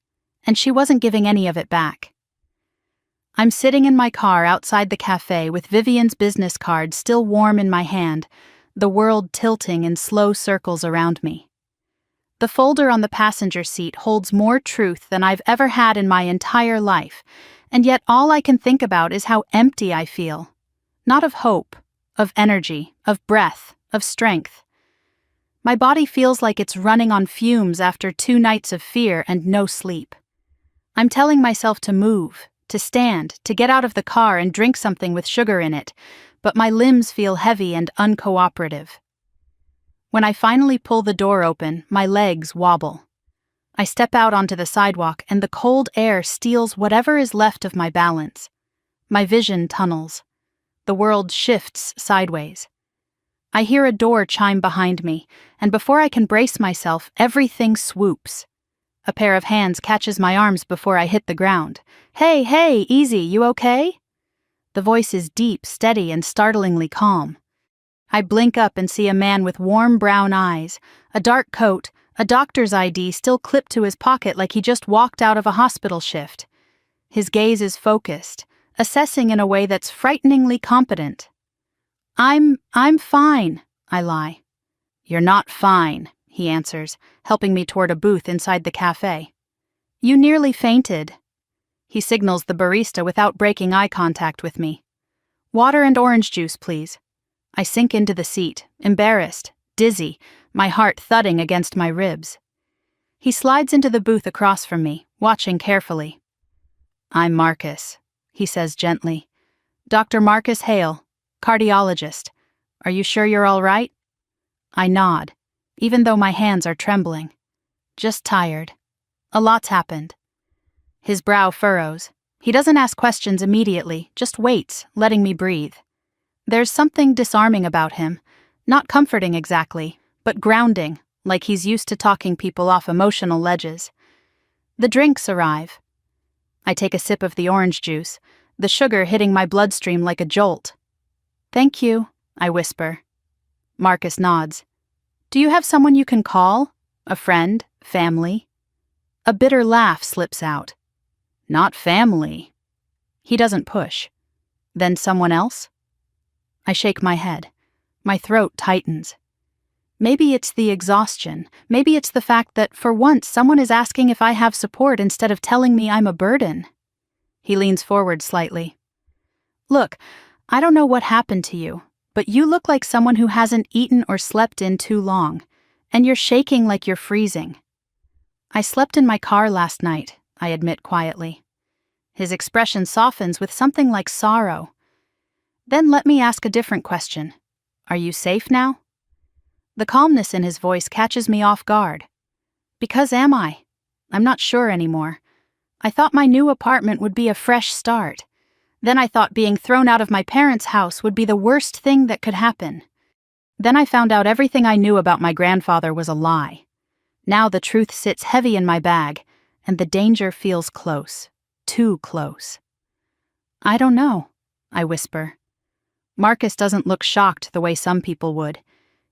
and she wasn't giving any of it back. I'm sitting in my car outside the cafe with Vivian's business card still warm in my hand, the world tilting in slow circles around me. The folder on the passenger seat holds more truth than I've ever had in my entire life, and yet all I can think about is how empty I feel. Not of hope, of energy, of breath, of strength. My body feels like it's running on fumes after 2 nights of fear and no sleep. I'm telling myself to move, to stand, to get out of the car and drink something with sugar in it, but my limbs feel heavy and uncooperative. When I finally pull the door open, my legs wobble. I step out onto the sidewalk and the cold air steals whatever is left of my balance. My vision tunnels. The world shifts sideways. I hear a door chime behind me, and before I can brace myself, everything swoops. A pair of hands catches my arms before I hit the ground. Hey, hey, easy, you okay? The voice is deep, steady, and startlingly calm. I blink up and see a man with warm brown eyes, a dark coat, a doctor's ID still clipped to his pocket like he just walked out of a hospital shift. His gaze is focused, assessing in a way that's frighteningly competent. I'm fine, I lie. You're not fine, he answers, helping me toward a booth inside the cafe. You nearly fainted. He signals the barista without breaking eye contact with me. Water and orange juice, please. I sink into the seat, embarrassed, dizzy, my heart thudding against my ribs. He slides into the booth across from me, watching carefully. I'm Marcus, he says gently. Dr. Marcus Hale, cardiologist. Are you sure you're all right? I nod, even though my hands are trembling. Just tired. A lot's happened. His brow furrows. He doesn't ask questions immediately, just waits, letting me breathe. There's something disarming about him, not comforting exactly, but grounding, like he's used to talking people off emotional ledges. The drinks arrive. I take a sip of the orange juice, the sugar hitting my bloodstream like a jolt. Thank you, I whisper. Marcus nods. Do you have someone you can call? A friend? Family? A bitter laugh slips out. Not family. He doesn't push. Then someone else? I shake my head. My throat tightens. Maybe it's the exhaustion. Maybe it's the fact that, for once, someone is asking if I have support instead of telling me I'm a burden. He leans forward slightly. Look, I don't know what happened to you, but you look like someone who hasn't eaten or slept in too long, and you're shaking like you're freezing. I slept in my car last night, I admit quietly. His expression softens with something like sorrow. Then let me ask a different question. Are you safe now? The calmness in his voice catches me off guard. Because am I? I'm not sure anymore. I thought my new apartment would be a fresh start. Then I thought being thrown out of my parents' house would be the worst thing that could happen. Then I found out everything I knew about my grandfather was a lie. Now the truth sits heavy in my bag, and the danger feels close. Too close. I don't know, I whisper. Marcus doesn't look shocked the way some people would.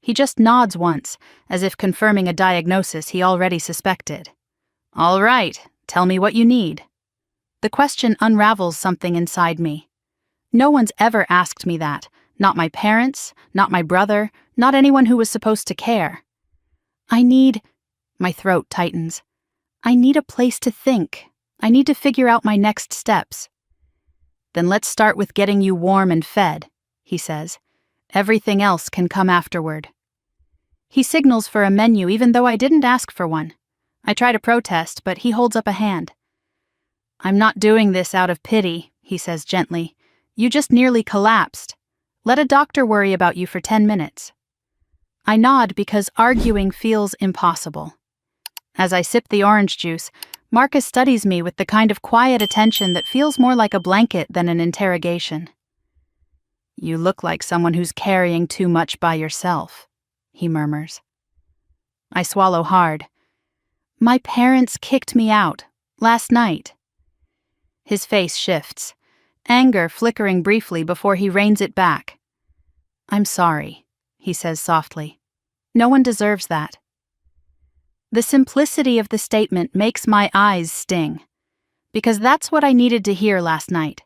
He just nods once, as if confirming a diagnosis he already suspected. All right, tell me what you need. The question unravels something inside me. No one's ever asked me that. Not my parents, not my brother, not anyone who was supposed to care. My throat tightens. I need a place to think. I need to figure out my next steps. Then let's start with getting you warm and fed, he says. Everything else can come afterward. He signals for a menu even though I didn't ask for one. I try to protest, but he holds up a hand. I'm not doing this out of pity, he says gently. You just nearly collapsed. Let a doctor worry about you for 10 minutes. I nod because arguing feels impossible. As I sip the orange juice, Marcus studies me with the kind of quiet attention that feels more like a blanket than an interrogation. You look like someone who's carrying too much by yourself, he murmurs. I swallow hard. My parents kicked me out, last night. His face shifts, anger flickering briefly before he reins it back. I'm sorry, he says softly. No one deserves that. The simplicity of the statement makes my eyes sting, because that's what I needed to hear last night,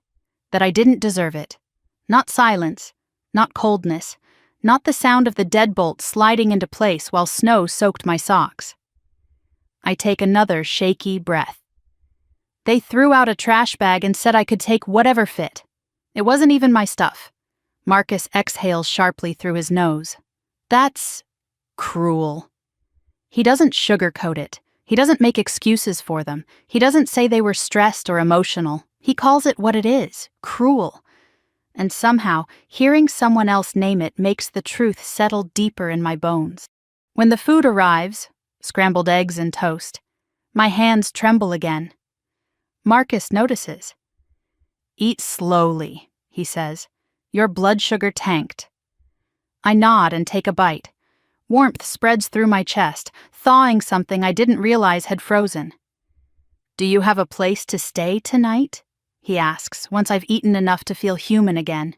that I didn't deserve it. Not silence, not coldness, not the sound of the deadbolt sliding into place while snow soaked my socks. I take another shaky breath. They threw out a trash bag and said I could take whatever fit. It wasn't even my stuff. Marcus exhales sharply through his nose. That's cruel. He doesn't sugarcoat it. He doesn't make excuses for them. He doesn't say they were stressed or emotional. He calls it what it is, cruel. And somehow, hearing someone else name it makes the truth settle deeper in my bones. When the food arrives, scrambled eggs and toast, my hands tremble again. Marcus notices. Eat slowly, he says. Your blood sugar tanked. I nod and take a bite. Warmth spreads through my chest, thawing something I didn't realize had frozen. Do you have a place to stay tonight? He asks, once I've eaten enough to feel human again.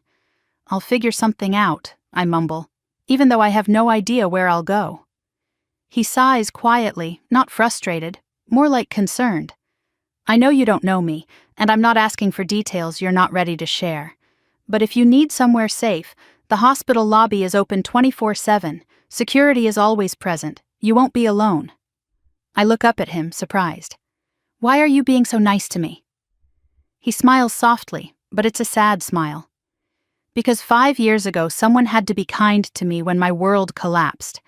I'll figure something out, I mumble, even though I have no idea where I'll go. He sighs quietly, not frustrated, more like concerned. I know you don't know me, and I'm not asking for details you're not ready to share. But if you need somewhere safe, the hospital lobby is open 24/7. Security is always present. You won't be alone. I look up at him, surprised. Why are you being so nice to me? He smiles softly, but it's a sad smile. Because 5 years ago, someone had to be kind to me when my world collapsed,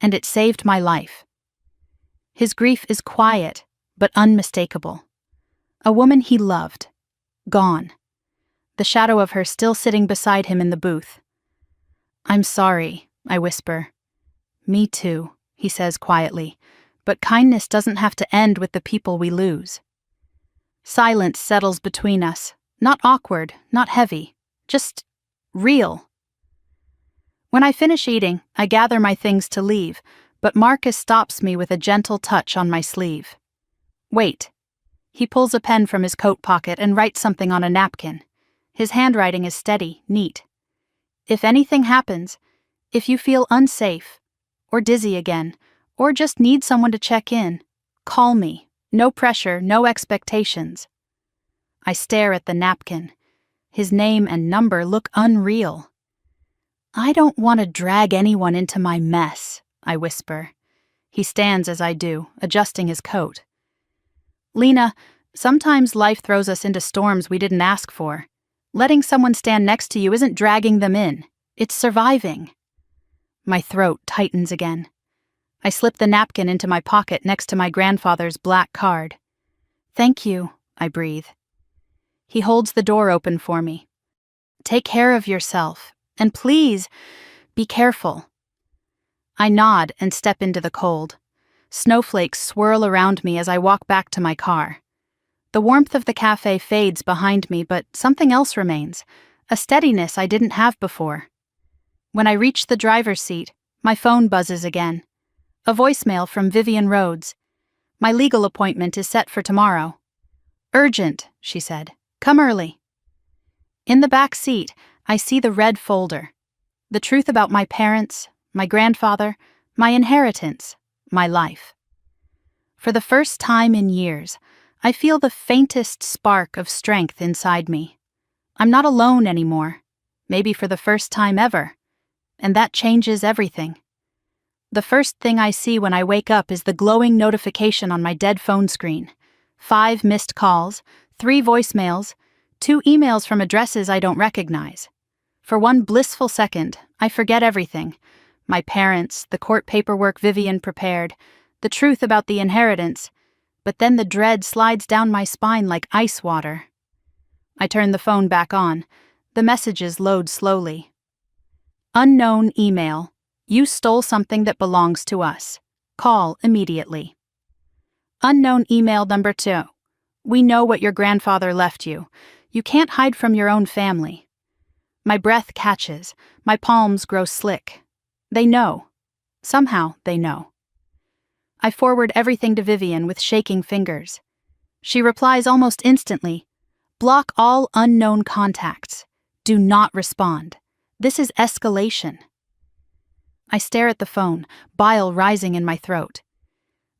and it saved my life. His grief is quiet, but unmistakable. A woman he loved. Gone. The shadow of her still sitting beside him in the booth. I'm sorry, I whisper. Me too, he says quietly, but kindness doesn't have to end with the people we lose. Silence settles between us, not awkward, not heavy, just real. When I finish eating, I gather my things to leave, but Marcus stops me with a gentle touch on my sleeve. Wait. He pulls a pen from his coat pocket and writes something on a napkin. His handwriting is steady, neat. If anything happens, if you feel unsafe, or dizzy again, or just need someone to check in, call me. No pressure, no expectations. I stare at the napkin. His name and number look unreal. I don't want to drag anyone into my mess, I whisper. He stands as I do, adjusting his coat. Lena, sometimes life throws us into storms we didn't ask for. Letting someone stand next to you isn't dragging them in. It's surviving. My throat tightens again. I slip the napkin into my pocket next to my grandfather's black card. Thank you, I breathe. He holds the door open for me. Take care of yourself, and please, be careful. I nod and step into the cold. Snowflakes swirl around me as I walk back to my car. The warmth of the cafe fades behind me, but something else remains, a steadiness I didn't have before. When I reach the driver's seat, my phone buzzes again. A voicemail from Vivian Rhodes. My legal appointment is set for tomorrow. Urgent, she said. Come early. In the back seat, I see the red folder. The truth about my parents, my grandfather, my inheritance, my life. For the first time in years, I feel the faintest spark of strength inside me. I'm not alone anymore, maybe for the first time ever, and that changes everything. The first thing I see when I wake up is the glowing notification on my dead phone screen. 5 missed calls, 3 voicemails, 2 emails from addresses I don't recognize. For one blissful second, I forget everything. My parents, the court paperwork Vivian prepared, the truth about the inheritance, but then the dread slides down my spine like ice water. I turn the phone back on. The messages load slowly. Unknown email. You stole something that belongs to us. Call immediately. Unknown email number 2. We know what your grandfather left you. You can't hide from your own family. My breath catches. My palms grow slick. They know. Somehow they know. I forward everything to Vivian with shaking fingers. She replies almost instantly. Block all unknown contacts. Do not respond. This is escalation. I stare at the phone, bile rising in my throat.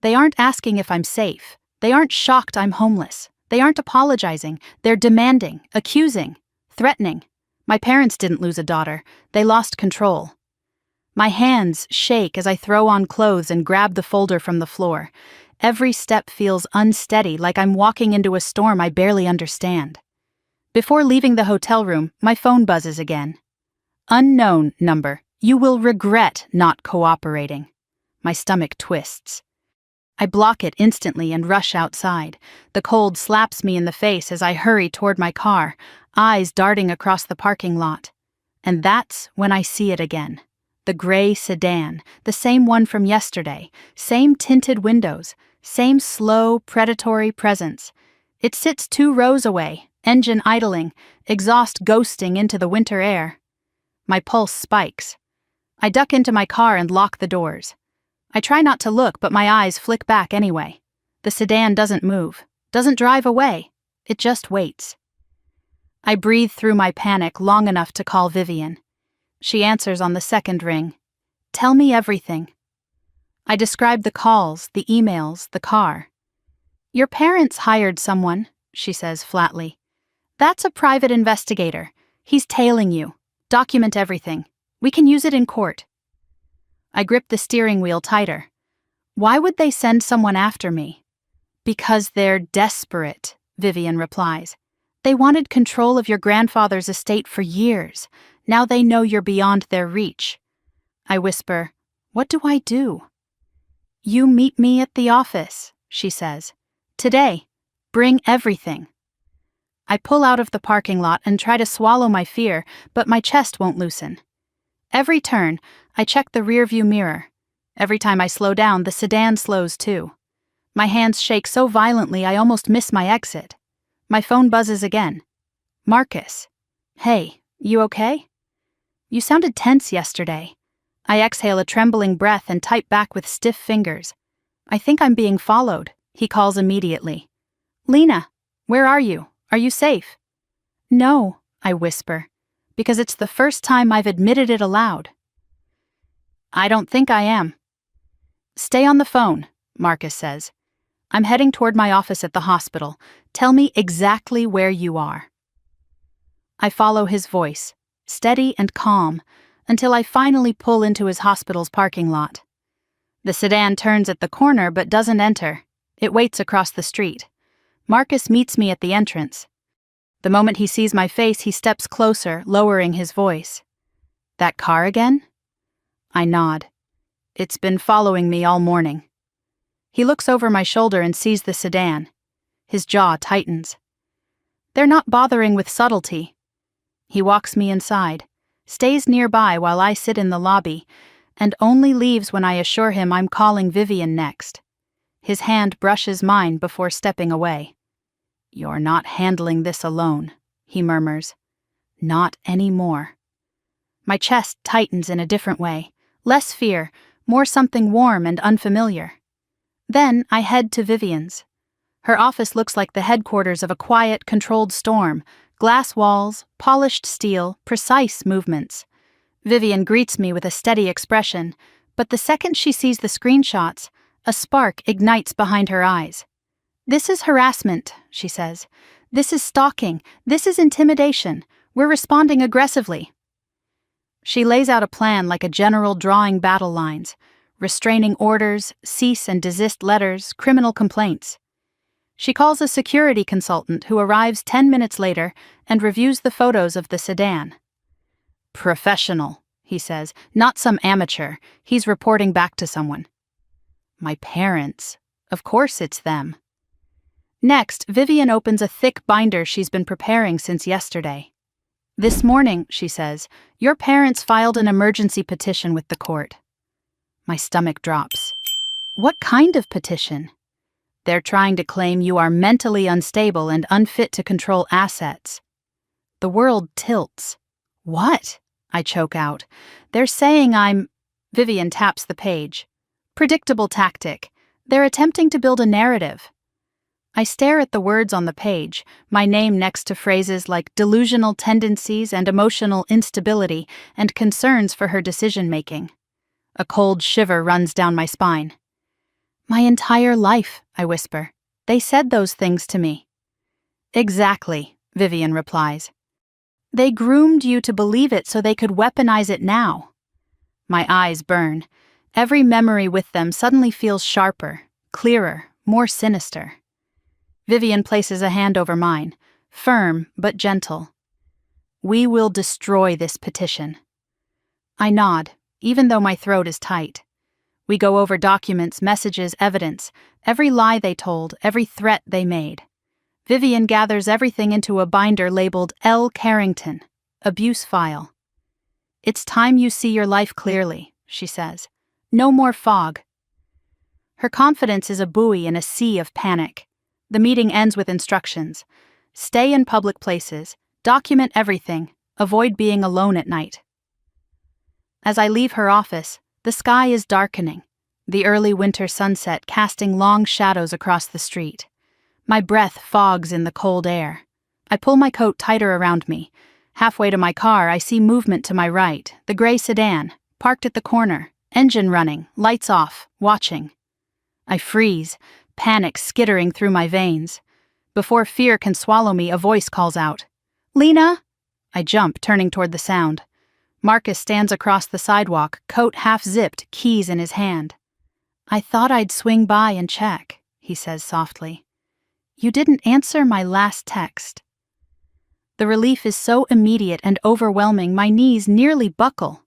They aren't asking if I'm safe. They aren't shocked I'm homeless. They aren't apologizing. They're demanding, accusing, threatening. My parents didn't lose a daughter. They lost control. My hands shake as I throw on clothes and grab the folder from the floor. Every step feels unsteady, like I'm walking into a storm I barely understand. Before leaving the hotel room, my phone buzzes again. Unknown number. You will regret not cooperating. My stomach twists. I block it instantly and rush outside. The cold slaps me in the face as I hurry toward my car, eyes darting across the parking lot. And that's when I see it again. The gray sedan, the same one from yesterday, same tinted windows, same slow, predatory presence. It sits 2 rows away, engine idling, exhaust ghosting into the winter air. My pulse spikes. I duck into my car and lock the doors. I try not to look, but my eyes flick back anyway. The sedan doesn't move, doesn't drive away. It just waits. I breathe through my panic long enough to call Vivian. She answers on the second ring. Tell me everything. I describe the calls, the emails, the car. Your parents hired someone, she says flatly. That's a private investigator. He's tailing you. Document everything. We can use it in court. I grip the steering wheel tighter. Why would they send someone after me? Because they're desperate, Vivian replies. They wanted control of your grandfather's estate for years. Now they know you're beyond their reach. I whisper, what do I do? You meet me at the office, she says. Today. Bring everything. I pull out of the parking lot and try to swallow my fear, but my chest won't loosen. Every turn, I check the rearview mirror. Every time I slow down, the sedan slows too. My hands shake so violently I almost miss my exit. My phone buzzes again. Marcus. Hey, you okay? You sounded tense yesterday. I exhale a trembling breath and type back with stiff fingers. I think I'm being followed, he calls immediately. Lena, where are you? Are you safe? No, I whisper, because it's the first time I've admitted it aloud. I don't think I am. Stay on the phone, Marcus says. I'm heading toward my office at the hospital. Tell me exactly where you are. I follow his voice, steady and calm, until I finally pull into his hospital's parking lot. The sedan turns at the corner but doesn't enter. It waits across the street. Marcus meets me at the entrance. The moment he sees my face, he steps closer, lowering his voice. That car again? I nod. It's been following me all morning. He looks over my shoulder and sees the sedan. His jaw tightens. They're not bothering with subtlety. He walks me inside, stays nearby while I sit in the lobby, and only leaves when I assure him I'm calling Vivian next. His hand brushes mine before stepping away. You're not handling this alone, he murmurs. Not anymore. My chest tightens in a different way. Less fear, more something warm and unfamiliar. Then I head to Vivian's. Her office looks like the headquarters of a quiet, controlled storm. Glass walls, polished steel, precise movements. Vivian greets me with a steady expression, but the second she sees the screenshots, a spark ignites behind her eyes. This is harassment, she says. This is stalking. This is intimidation. We're responding aggressively. She lays out a plan like a general drawing battle lines. Restraining orders, cease and desist letters, criminal complaints. She calls a security consultant who arrives 10 minutes later and reviews the photos of the sedan. Professional, he says, not some amateur. He's reporting back to someone. My parents. Of course it's them. Next, Vivian opens a thick binder she's been preparing since yesterday. This morning, she says, your parents filed an emergency petition with the court. My stomach drops. What kind of petition? They're trying to claim you are mentally unstable and unfit to control assets. The world tilts. What? I choke out. They're saying I'm... Vivian taps the page. Predictable tactic. They're attempting to build a narrative. I stare at the words on the page, my name next to phrases like delusional tendencies and emotional instability and concerns for her decision-making. A cold shiver runs down my spine. My entire life, I whisper. They said those things to me. Exactly, Vivian replies. They groomed you to believe it so they could weaponize it now. My eyes burn. Every memory with them suddenly feels sharper, clearer, more sinister. Vivian places a hand over mine, firm but gentle. We will destroy this petition. I nod, even though my throat is tight. We go over documents, messages, evidence, every lie they told, every threat they made. Vivian gathers everything into a binder labeled L. Carrington, abuse file. It's time you see your life clearly, she says. No more fog. Her confidence is a buoy in a sea of panic. The meeting ends with instructions. Stay in public places, document everything, avoid being alone at night. As I leave her office, the sky is darkening, the early winter sunset casting long shadows across the street. My breath fogs in the cold air. I pull my coat tighter around me. Halfway to my car, I see movement to my right, the gray sedan, parked at the corner, engine running, lights off, watching. I freeze, panic skittering through my veins. Before fear can swallow me, a voice calls out, "Lena!" I jump, turning toward the sound. Marcus stands across the sidewalk, coat half-zipped, keys in his hand. "I thought I'd swing by and check," he says softly. "You didn't answer my last text." The relief is so immediate and overwhelming, my knees nearly buckle.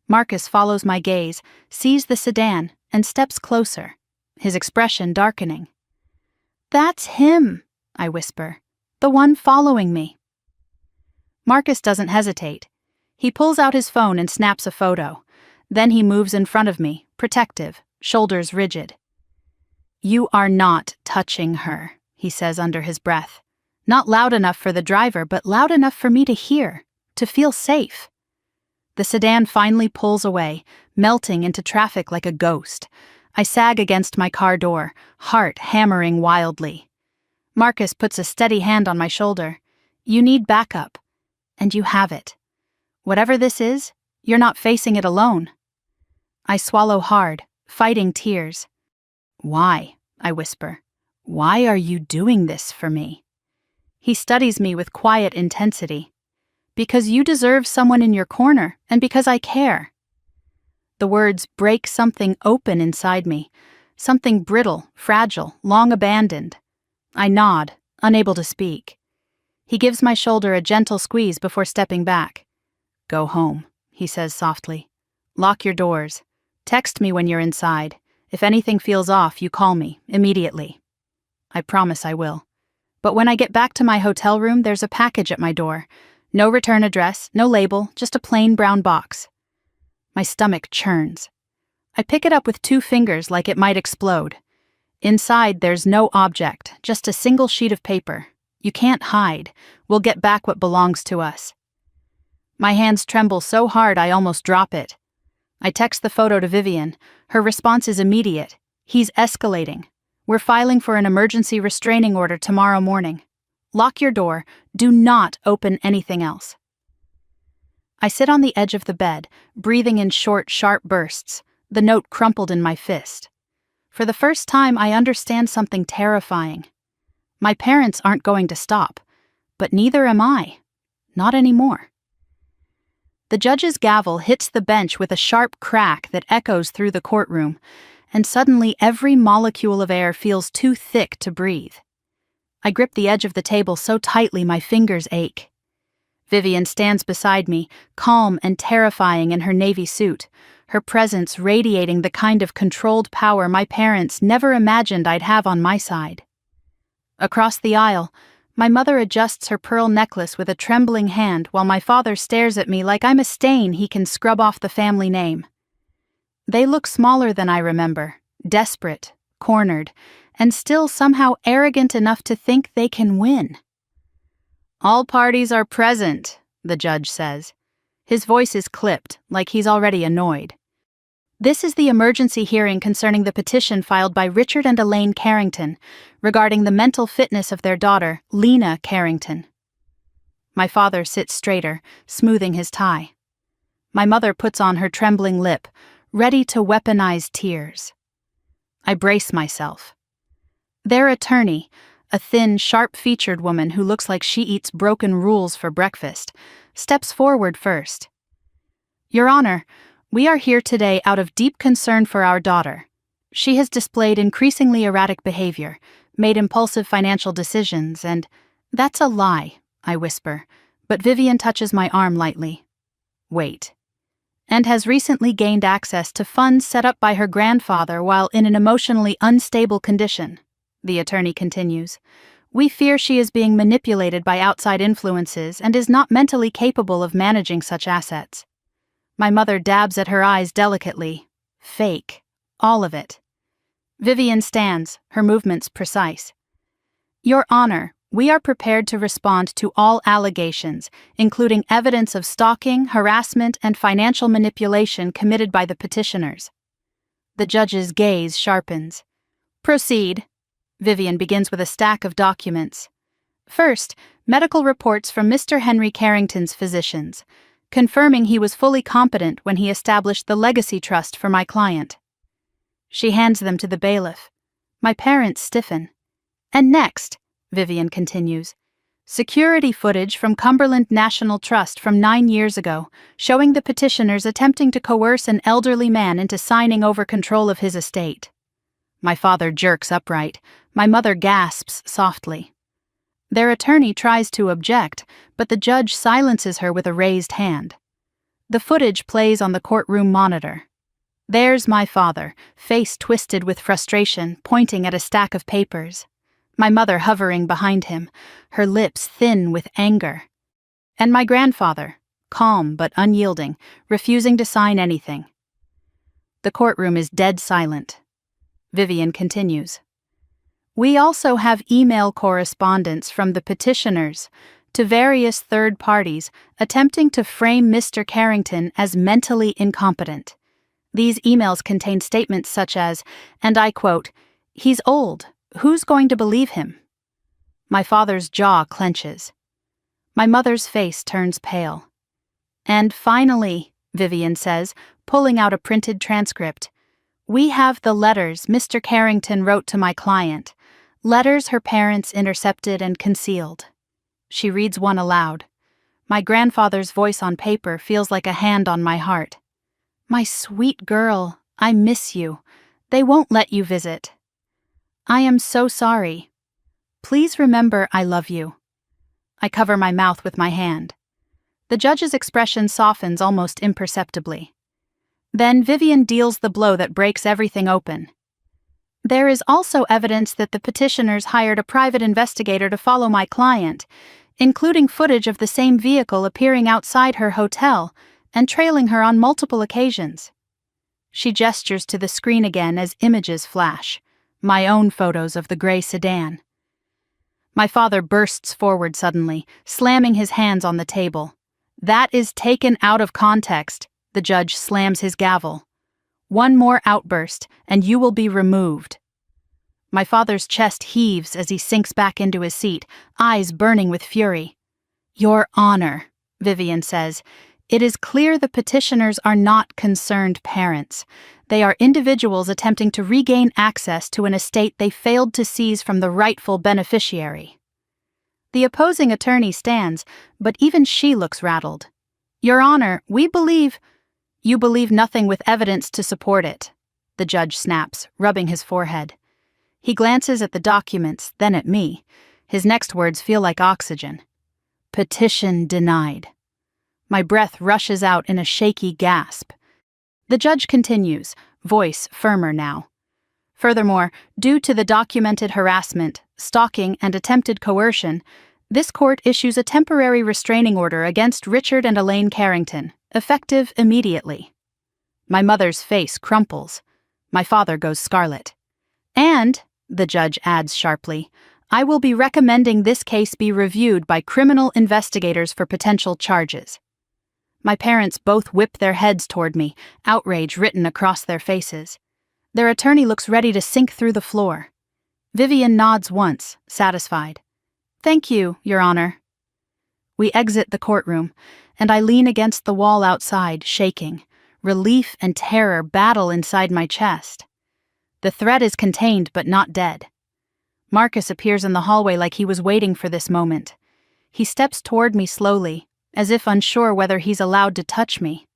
Marcus follows my gaze, sees the sedan, and steps closer, his expression darkening. "That's him," I whisper. "The one following me." Marcus doesn't hesitate. He pulls out his phone and snaps a photo. Then he moves in front of me, protective, shoulders rigid. "You are not touching her," he says under his breath. Not loud enough for the driver, but loud enough for me to hear, to feel safe. The sedan finally pulls away, melting into traffic like a ghost. I sag against my car door, heart hammering wildly. Marcus puts a steady hand on my shoulder. "You need backup. And you have it. Whatever this is, you're not facing it alone." I swallow hard, fighting tears. "Why?" I whisper. "Why are you doing this for me?" He studies me with quiet intensity. "Because you deserve someone in your corner, and because I care." The words break something open inside me, something brittle, fragile, long abandoned. I nod, unable to speak. He gives my shoulder a gentle squeeze before stepping back. "Go home," he says softly. "Lock your doors. Text me when you're inside. If anything feels off, you call me, immediately." I promise I will. But when I get back to my hotel room, there's a package at my door. No return address, no label, just a plain brown box. My stomach churns. I pick it up with 2 fingers like it might explode. Inside, there's no object, just a single sheet of paper. You can't hide. We'll get back what belongs to us. My hands tremble so hard I almost drop it. I text the photo to Vivian. Her response is immediate. "He's escalating. We're filing for an emergency restraining order tomorrow morning. Lock your door. Do not open anything else." I sit on the edge of the bed, breathing in short, sharp bursts, the note crumpled in my fist. For the first time, I understand something terrifying. My parents aren't going to stop, but neither am I. Not anymore. The judge's gavel hits the bench with a sharp crack that echoes through the courtroom, and suddenly every molecule of air feels too thick to breathe. I grip the edge of the table so tightly my fingers ache. Vivian stands beside me, calm and terrifying in her navy suit, her presence radiating the kind of controlled power my parents never imagined I'd have on my side. Across the aisle, my mother adjusts her pearl necklace with a trembling hand while my father stares at me like I'm a stain he can scrub off the family name. They look smaller than I remember, desperate, cornered, and still somehow arrogant enough to think they can win. "All parties are present," the judge says. His voice is clipped, like he's already annoyed. This is the emergency hearing concerning the petition filed by Richard and Elaine Carrington regarding the mental fitness of their daughter, Lena Carrington. My father sits straighter, smoothing his tie. My mother puts on her trembling lip, ready to weaponize tears. I brace myself. Their attorney, a thin, sharp-featured woman who looks like she eats broken rules for breakfast, steps forward first. "Your Honor, we are here today out of deep concern for our daughter. She has displayed increasingly erratic behavior, made impulsive financial decisions, and—" "That's a lie," I whisper, but Vivian touches my arm lightly. "Wait." "And has recently gained access to funds set up by her grandfather while in an emotionally unstable condition," the attorney continues. "We fear she is being manipulated by outside influences and is not mentally capable of managing such assets." My mother dabs at her eyes delicately. Fake. All of it. Vivian stands, her movements precise. "Your Honor, we are prepared to respond to all allegations, including evidence of stalking, harassment, and financial manipulation committed by the petitioners." The judge's gaze sharpens. "Proceed." Vivian begins with a stack of documents. First, medical reports from Mr. Henry Carrington's physicians, confirming he was fully competent when he established the legacy trust for my client. She hands them to the bailiff. My parents stiffen. "And next," Vivian continues, "security footage from Cumberland National Trust from 9 years ago, showing the petitioners attempting to coerce an elderly man into signing over control of his estate." My father jerks upright. My mother gasps softly. Their attorney tries to object, but the judge silences her with a raised hand. The footage plays on the courtroom monitor. There's my father, face twisted with frustration, pointing at a stack of papers. My mother hovering behind him, her lips thin with anger. And my grandfather, calm but unyielding, refusing to sign anything. The courtroom is dead silent. Vivian continues. "We also have email correspondence from the petitioners to various third parties attempting to frame Mr. Carrington as mentally incompetent. These emails contain statements such as, and I quote, 'He's old. Who's going to believe him?' My father's jaw clenches. My mother's face turns pale. And finally, Vivian says, pulling out a printed transcript, we have the letters Mr. Carrington wrote to my client, letters her parents intercepted and concealed. She reads one aloud. My grandfather's voice on paper feels like a hand on my heart. My sweet girl, I miss you. They won't let you visit. I am so sorry. Please remember I love you. I cover my mouth with my hand. The judge's expression softens almost imperceptibly. Then Vivian deals the blow that breaks everything open. There is also evidence that the petitioners hired a private investigator to follow my client, including footage of the same vehicle appearing outside her hotel and trailing her on multiple occasions. She gestures to the screen again as images flash, my own photos of the gray sedan. My father bursts forward suddenly, slamming his hands on the table. That is taken out of context, the judge slams his gavel. One more outburst, and you will be removed. My father's chest heaves as he sinks back into his seat, eyes burning with fury. Your Honor, Vivian says, it is clear the petitioners are not concerned parents. They are individuals attempting to regain access to an estate they failed to seize from the rightful beneficiary. The opposing attorney stands, but even she looks rattled. Your Honor, we believe— You believe nothing with evidence to support it, the judge snaps, rubbing his forehead. He glances at the documents, then at me. His next words feel like oxygen. Petition denied. My breath rushes out in a shaky gasp. The judge continues, voice firmer now. Furthermore, due to the documented harassment, stalking, and attempted coercion, this court issues a temporary restraining order against Richard and Elaine Carrington, effective immediately. My mother's face crumples. My father goes scarlet. And, the judge adds sharply, I will be recommending this case be reviewed by criminal investigators for potential charges. My parents both whip their heads toward me, outrage written across their faces. Their attorney looks ready to sink through the floor. Vivian nods once, satisfied. Thank you, Your Honor. We exit the courtroom, and I lean against the wall outside, shaking. Relief and terror battle inside my chest. The threat is contained but not dead. Marcus appears in the hallway like he was waiting for this moment. He steps toward me slowly, as if unsure whether he's allowed to touch me.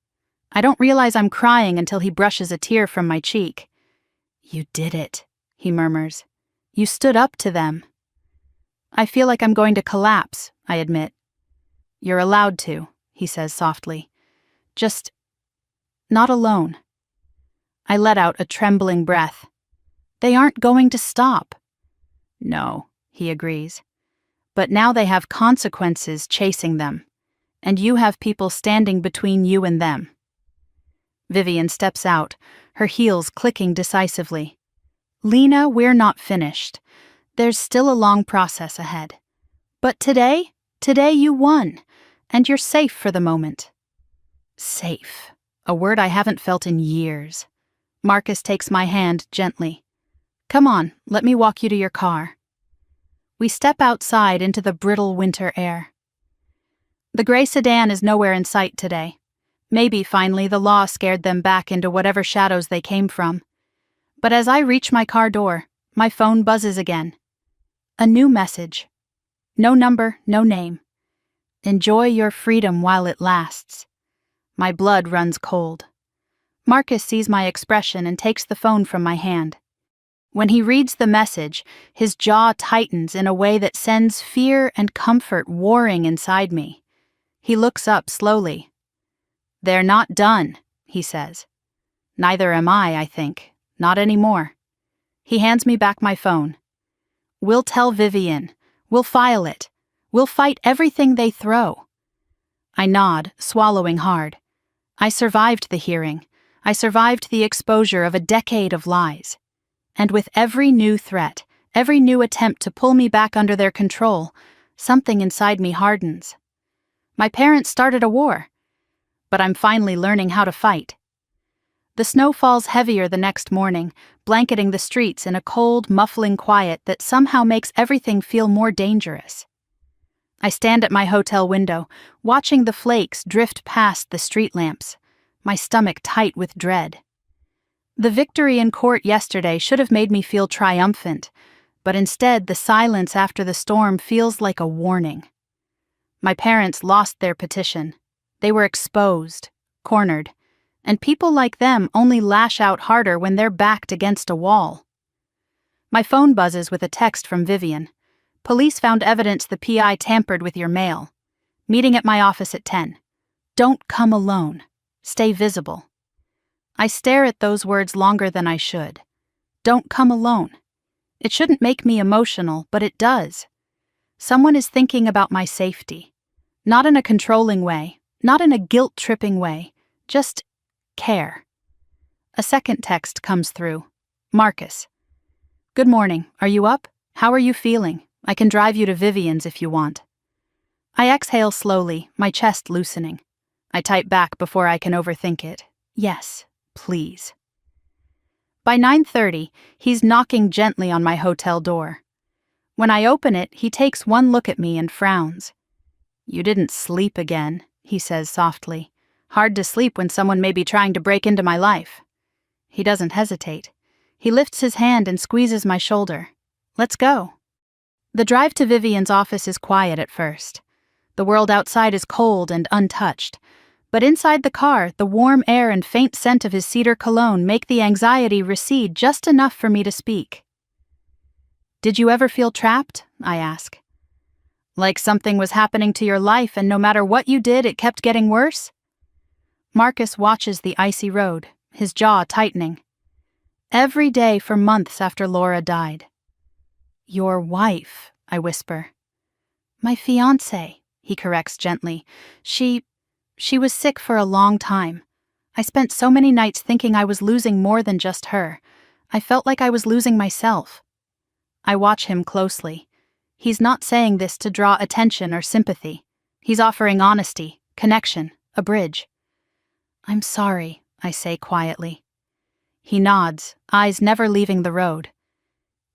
I don't realize I'm crying until he brushes a tear from my cheek. You did it, he murmurs. You stood up to them. I feel like I'm going to collapse, I admit. You're allowed to, he says softly. Just not alone. I let out a trembling breath. They aren't going to stop. No, he agrees. But now they have consequences chasing them, and you have people standing between you and them. Vivian steps out, her heels clicking decisively. Lena, we're not finished. There's still a long process ahead. But today you won, and you're safe for the moment. Safe, a word I haven't felt in years. Marcus takes my hand gently. Come on, let me walk you to your car. We step outside into the brittle winter air. The gray sedan is nowhere in sight today. Maybe, finally, the law scared them back into whatever shadows they came from. But as I reach my car door, my phone buzzes again. A new message. No number, no name. Enjoy your freedom while it lasts. My blood runs cold. Marcus sees my expression and takes the phone from my hand. When he reads the message, his jaw tightens in a way that sends fear and comfort warring inside me. He looks up slowly. They're not done, he says. Neither am I think. Not anymore. He hands me back my phone. We'll tell Vivian. We'll file it. We'll fight everything they throw. I nod, swallowing hard. I survived the hearing. I survived the exposure of a decade of lies. And with every new threat, every new attempt to pull me back under their control, something inside me hardens. My parents started a war, but I'm finally learning how to fight. The snow falls heavier the next morning, blanketing the streets in a cold, muffling quiet that somehow makes everything feel more dangerous. I stand at my hotel window, watching the flakes drift past the street lamps, my stomach tight with dread. The victory in court yesterday should have made me feel triumphant, but instead the silence after the storm feels like a warning. My parents lost their petition. They were exposed, cornered, and people like them only lash out harder when they're backed against a wall. My phone buzzes with a text from Vivian. Police found evidence the PI tampered with your mail. Meeting at my office at 10. Don't come alone. Stay visible. I stare at those words longer than I should. Don't come alone. It shouldn't make me emotional, but it does. Someone is thinking about my safety. Not in a controlling way, not in a guilt-tripping way, just care. A second text comes through. Marcus. Good morning. Are you up? How are you feeling? I can drive you to Vivian's if you want. I exhale slowly, my chest loosening. I type back before I can overthink it. Yes. Please. By 9:30, he's knocking gently on my hotel door. When I open it, he takes one look at me and frowns. You didn't sleep again, he says softly. Hard to sleep when someone may be trying to break into my life. He doesn't hesitate. He lifts his hand and squeezes my shoulder. Let's go. The drive to Vivian's office is quiet at first. The world outside is cold and untouched. But inside the car, the warm air and faint scent of his cedar cologne make the anxiety recede just enough for me to speak. Did you ever feel trapped? I ask. Like something was happening to your life and no matter what you did, it kept getting worse? Marcus watches the icy road, his jaw tightening. Every day for months after Laura died. Your wife, I whisper. My fiancé, he corrects gently. She was sick for a long time. I spent so many nights thinking I was losing more than just her. I felt like I was losing myself. I watch him closely. He's not saying this to draw attention or sympathy. He's offering honesty, connection, a bridge. I'm sorry, I say quietly. He nods, eyes never leaving the road.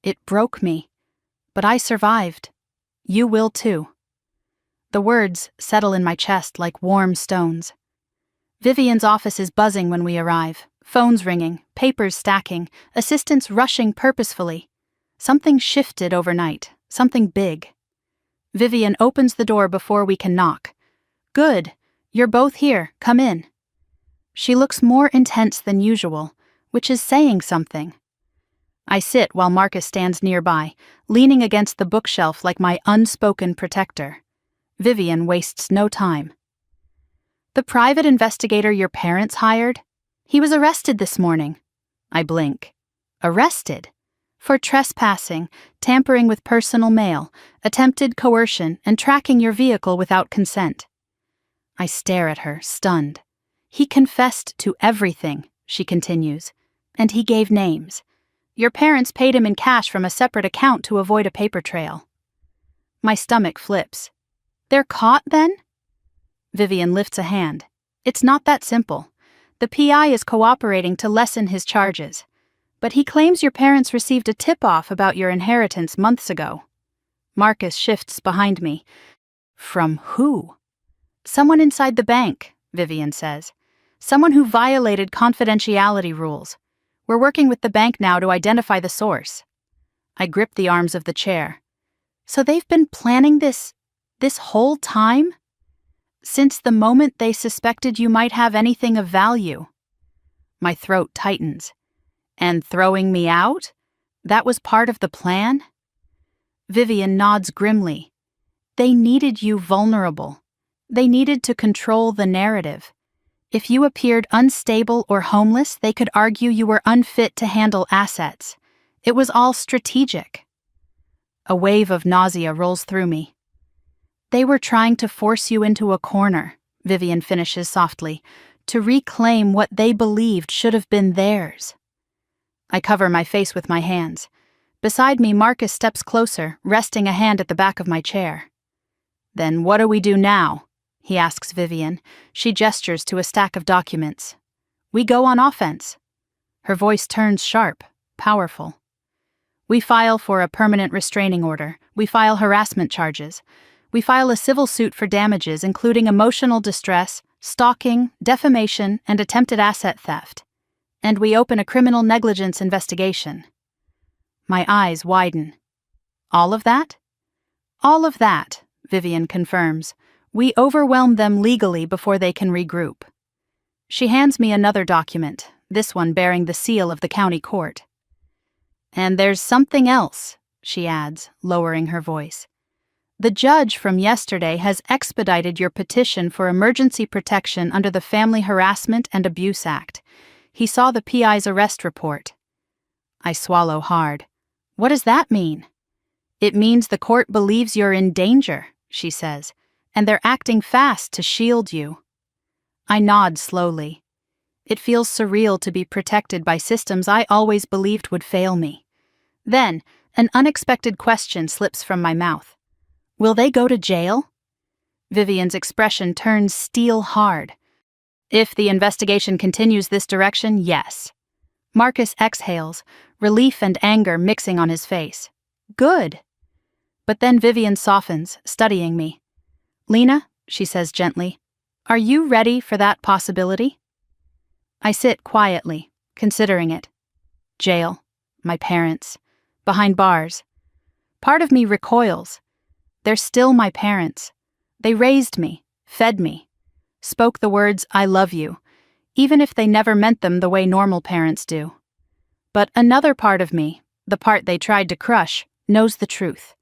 It broke me, but I survived. You will too. The words settle in my chest like warm stones. Vivian's office is buzzing when we arrive, phones ringing, papers stacking, assistants rushing purposefully. Something shifted overnight, something big. Vivian opens the door before we can knock. Good, you're both here, come in. She looks more intense than usual, which is saying something. I sit while Marcus stands nearby, leaning against the bookshelf like my unspoken protector. Vivian wastes no time. The private investigator your parents hired? He was arrested this morning. I blink. Arrested? For trespassing, tampering with personal mail, attempted coercion, and tracking your vehicle without consent. I stare at her, stunned. He confessed to everything, she continues, and he gave names. Your parents paid him in cash from a separate account to avoid a paper trail. My stomach flips. They're caught then? Vivian lifts a hand. It's not that simple. The PI is cooperating to lessen his charges. But he claims your parents received a tip-off about your inheritance months ago. Marcus shifts behind me. From who? Someone inside the bank, Vivian says. Someone who violated confidentiality rules. We're working with the bank now to identify the source. I grip the arms of the chair. So they've been planning this whole time? Since the moment they suspected you might have anything of value. My throat tightens. And throwing me out? That was part of the plan? Vivian nods grimly. They needed you vulnerable. They needed to control the narrative. If you appeared unstable or homeless, they could argue you were unfit to handle assets. It was all strategic. A wave of nausea rolls through me. They were trying to force you into a corner, Vivian finishes softly, to reclaim what they believed should have been theirs. I cover my face with my hands. Beside me, Marcus steps closer, resting a hand at the back of my chair. Then what do we do now? He asks Vivian. She gestures to a stack of documents. We go on offense. Her voice turns sharp, powerful. We file for a permanent restraining order. We file harassment charges. We file a civil suit for damages, including emotional distress, stalking, defamation, and attempted asset theft. And we open a criminal negligence investigation. My eyes widen. All of that? All of that, Vivian confirms. We overwhelm them legally before they can regroup. She hands me another document, this one bearing the seal of the county court. And there's something else, she adds, lowering her voice. The judge from yesterday has expedited your petition for emergency protection under the Family Harassment and Abuse Act. He saw the PI's arrest report. I swallow hard. What does that mean? It means the court believes you're in danger, she says, and they're acting fast to shield you. I nod slowly. It feels surreal to be protected by systems I always believed would fail me. Then, an unexpected question slips from my mouth. Will they go to jail? Vivian's expression turns steel hard. If the investigation continues this direction, yes. Marcus exhales, relief and anger mixing on his face. Good. But then Vivian softens, studying me. Lena, she says gently, are you ready for that possibility? I sit quietly, considering it. Jail, my parents, behind bars. Part of me recoils. They're still my parents. They raised me, fed me, spoke the words, I love you, even if they never meant them the way normal parents do. But another part of me, the part they tried to crush, knows the truth.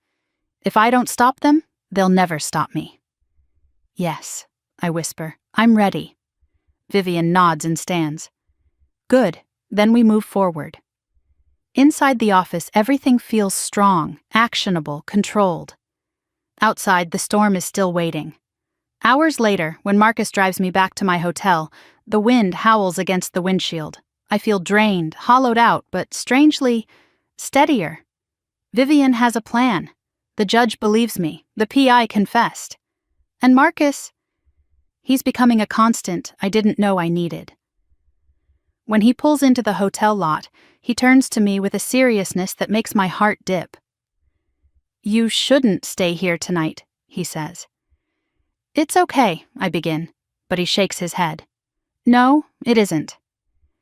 If I don't stop them, They'll never stop me. Yes, I whisper. I'm ready. Vivian nods and stands. Good, then we move forward. Inside the office, everything feels strong, actionable, controlled. Outside, the storm is still waiting. Hours later, when Marcus drives me back to my hotel, the wind howls against the windshield. I feel drained, hollowed out, but strangely steadier. Vivian has a plan. The judge believes me. The PI confessed. And Marcus, he's becoming a constant I didn't know I needed. When he pulls into the hotel lot, he turns to me with a seriousness that makes my heart dip. You shouldn't stay here tonight, he says. It's okay, I begin, but he shakes his head. No, it isn't.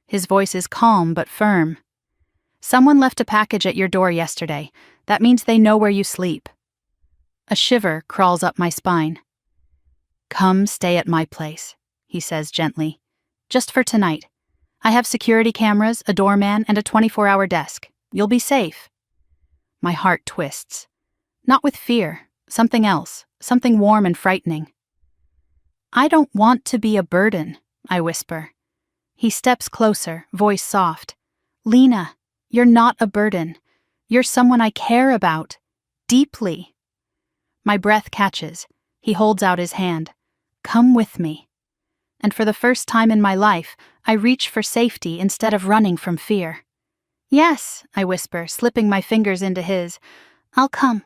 His voice is calm but firm. Someone left a package at your door yesterday. That means they know where you sleep. A shiver crawls up my spine. Come stay at my place, he says gently. Just for tonight. I have security cameras, a doorman, and a 24-hour desk. You'll be safe. My heart twists. Not with fear, something else, something warm and frightening. I don't want to be a burden, I whisper. He steps closer, voice soft. Lena, you're not a burden. You're someone I care about. Deeply. My breath catches. He holds out his hand. Come with me. And for the first time in my life, I reach for safety instead of running from fear. Yes, I whisper, slipping my fingers into his. I'll come.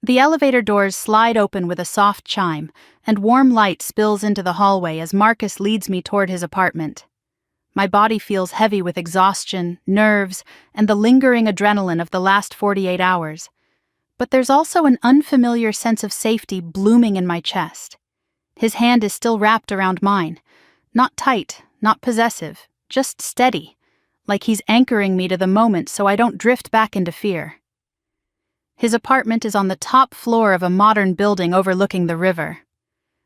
The elevator doors slide open with a soft chime, and warm light spills into the hallway as Marcus leads me toward his apartment. My body feels heavy with exhaustion, nerves, and the lingering adrenaline of the last 48 hours. But there's also an unfamiliar sense of safety blooming in my chest. His hand is still wrapped around mine. Not tight, not possessive, just steady, like he's anchoring me to the moment so I don't drift back into fear. His apartment is on the top floor of a modern building overlooking the river.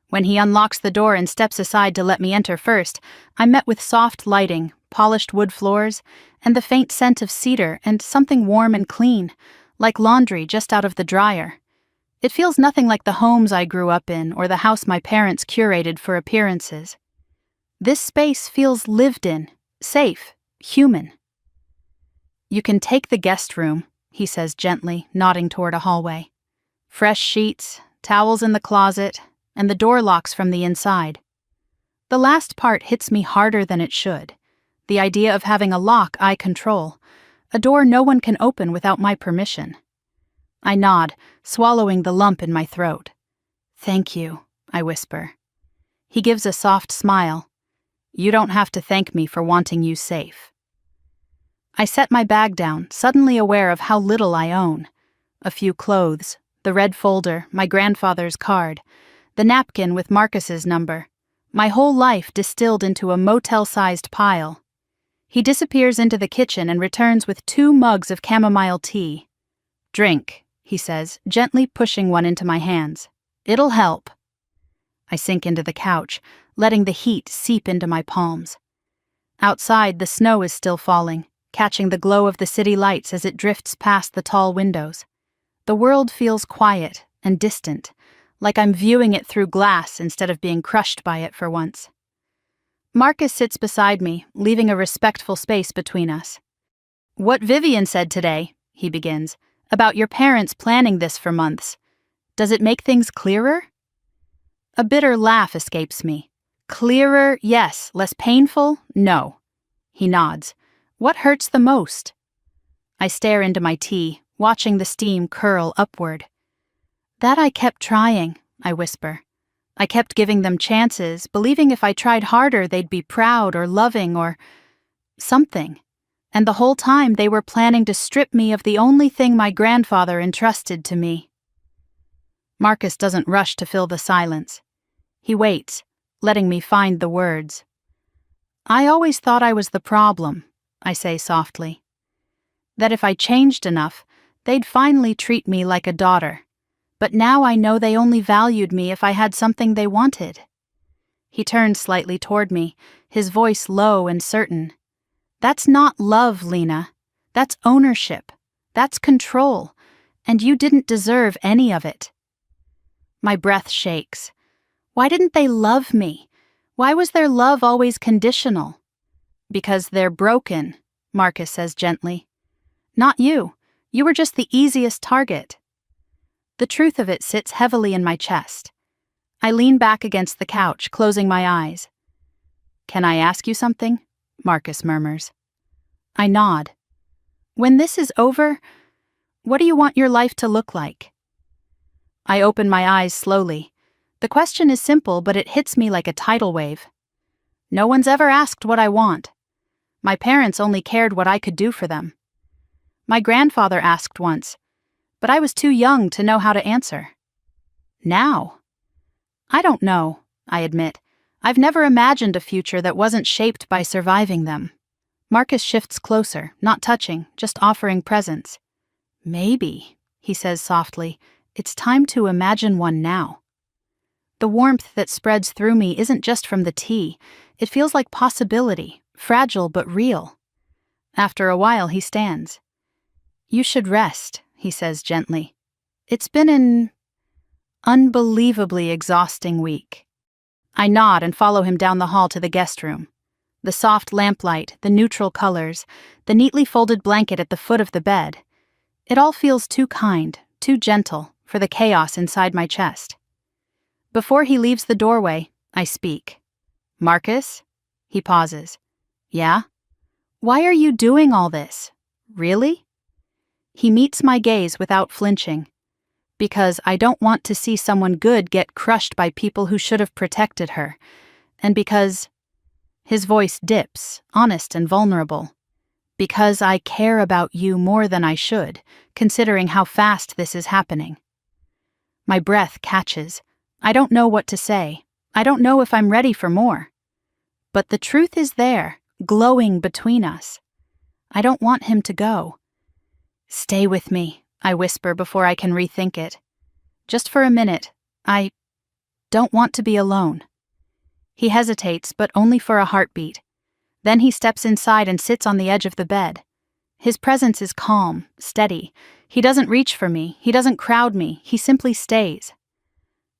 When he unlocks the door and steps aside to let me enter first, I'm met with soft lighting, polished wood floors, and the faint scent of cedar and something warm and clean, like laundry just out of the dryer. It feels nothing like the homes I grew up in or the house my parents curated for appearances. This space feels lived in, safe, human. You can take the guest room, he says gently, nodding toward a hallway. Fresh sheets, towels in the closet, and the door locks from the inside. The last part hits me harder than it should. The idea of having a lock I control, a door no one can open without my permission. I nod, swallowing the lump in my throat. Thank you, I whisper. He gives a soft smile. You don't have to thank me for wanting you safe. I set my bag down, suddenly aware of how little I own. A few clothes, the red folder, my grandfather's card, the napkin with Marcus's number. My whole life distilled into a motel-sized pile. He disappears into the kitchen and returns with 2 mugs of chamomile tea. Drink, he says, gently pushing one into my hands. It'll help. I sink into the couch, letting the heat seep into my palms. Outside, the snow is still falling, catching the glow of the city lights as it drifts past the tall windows. The world feels quiet and distant, like I'm viewing it through glass instead of being crushed by it for once. Marcus sits beside me, leaving a respectful space between us. What Vivian said today, he begins, about your parents planning this for months. Does it make things clearer? A bitter laugh escapes me. Clearer, yes. Less painful, no. He nods. What hurts the most? I stare into my tea, watching the steam curl upward. That I kept trying, I whisper. I kept giving them chances, believing if I tried harder they'd be proud or loving or something. And the whole time they were planning to strip me of the only thing my grandfather entrusted to me. Marcus doesn't rush to fill the silence. He waits, letting me find the words. I always thought I was the problem, I say softly. That if I changed enough, they'd finally treat me like a daughter. But now I know they only valued me if I had something they wanted. He turns slightly toward me, his voice low and certain. That's not love, Lena. That's ownership. That's control. And you didn't deserve any of it. My breath shakes. Why didn't they love me? Why was their love always conditional? Because they're broken, Marcus says gently. Not you. You were just the easiest target. The truth of it sits heavily in my chest. I lean back against the couch, closing my eyes. Can I ask you something? Marcus murmurs. I nod. When this is over, what do you want your life to look like? I open my eyes slowly. The question is simple, but it hits me like a tidal wave. No one's ever asked what I want. My parents only cared what I could do for them. My grandfather asked once, but I was too young to know how to answer. Now? I don't know, I admit. I've never imagined a future that wasn't shaped by surviving them. Marcus shifts closer, not touching, just offering presence. Maybe, he says softly, it's time to imagine one now. The warmth that spreads through me isn't just from the tea. It feels like possibility, fragile but real. After a while, he stands. You should rest, he says gently. It's been an unbelievably exhausting week. I nod and follow him down the hall to the guest room. The soft lamplight, the neutral colors, the neatly folded blanket at the foot of the bed. It all feels too kind, too gentle, for the chaos inside my chest. Before he leaves the doorway, I speak. Marcus? He pauses. Yeah? Why are you doing all this? Really? He meets my gaze without flinching. Because I don't want to see someone good get crushed by people who should have protected her. And because... His voice dips, honest and vulnerable. Because I care about you more than I should, considering how fast this is happening. My breath catches. I don't know what to say. I don't know if I'm ready for more. But the truth is there, glowing between us. I don't want him to go. Stay with me, I whisper before I can rethink it. Just for a minute. I don't want to be alone. He hesitates, but only for a heartbeat. Then he steps inside and sits on the edge of the bed. His presence is calm, steady. He doesn't reach for me, he doesn't crowd me, he simply stays.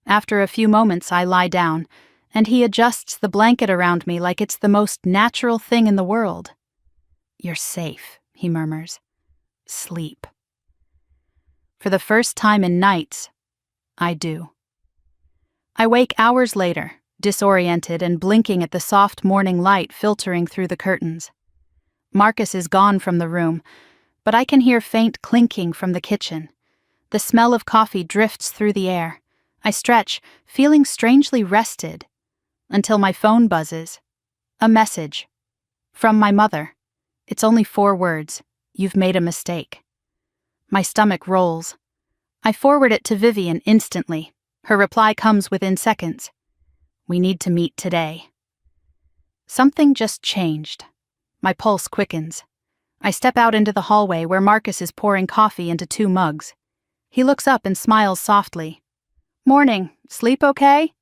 After a few moments, I lie down, and he adjusts the blanket around me like it's the most natural thing in the world. You're safe, he murmurs. Sleep. For the first time in nights, I do. I wake hours later, disoriented and blinking at the soft morning light filtering through the curtains. Marcus is gone from the room, but I can hear faint clinking from the kitchen. The smell of coffee drifts through the air. I stretch, feeling strangely rested, until my phone buzzes. A message. From my mother. It's only 4 words. You've made a mistake. My stomach rolls. I forward it to Vivian instantly. Her reply comes within seconds. We need to meet today. Something just changed. My pulse quickens. I step out into the hallway where Marcus is pouring coffee into 2 mugs. He looks up and smiles softly. Morning, sleep okay?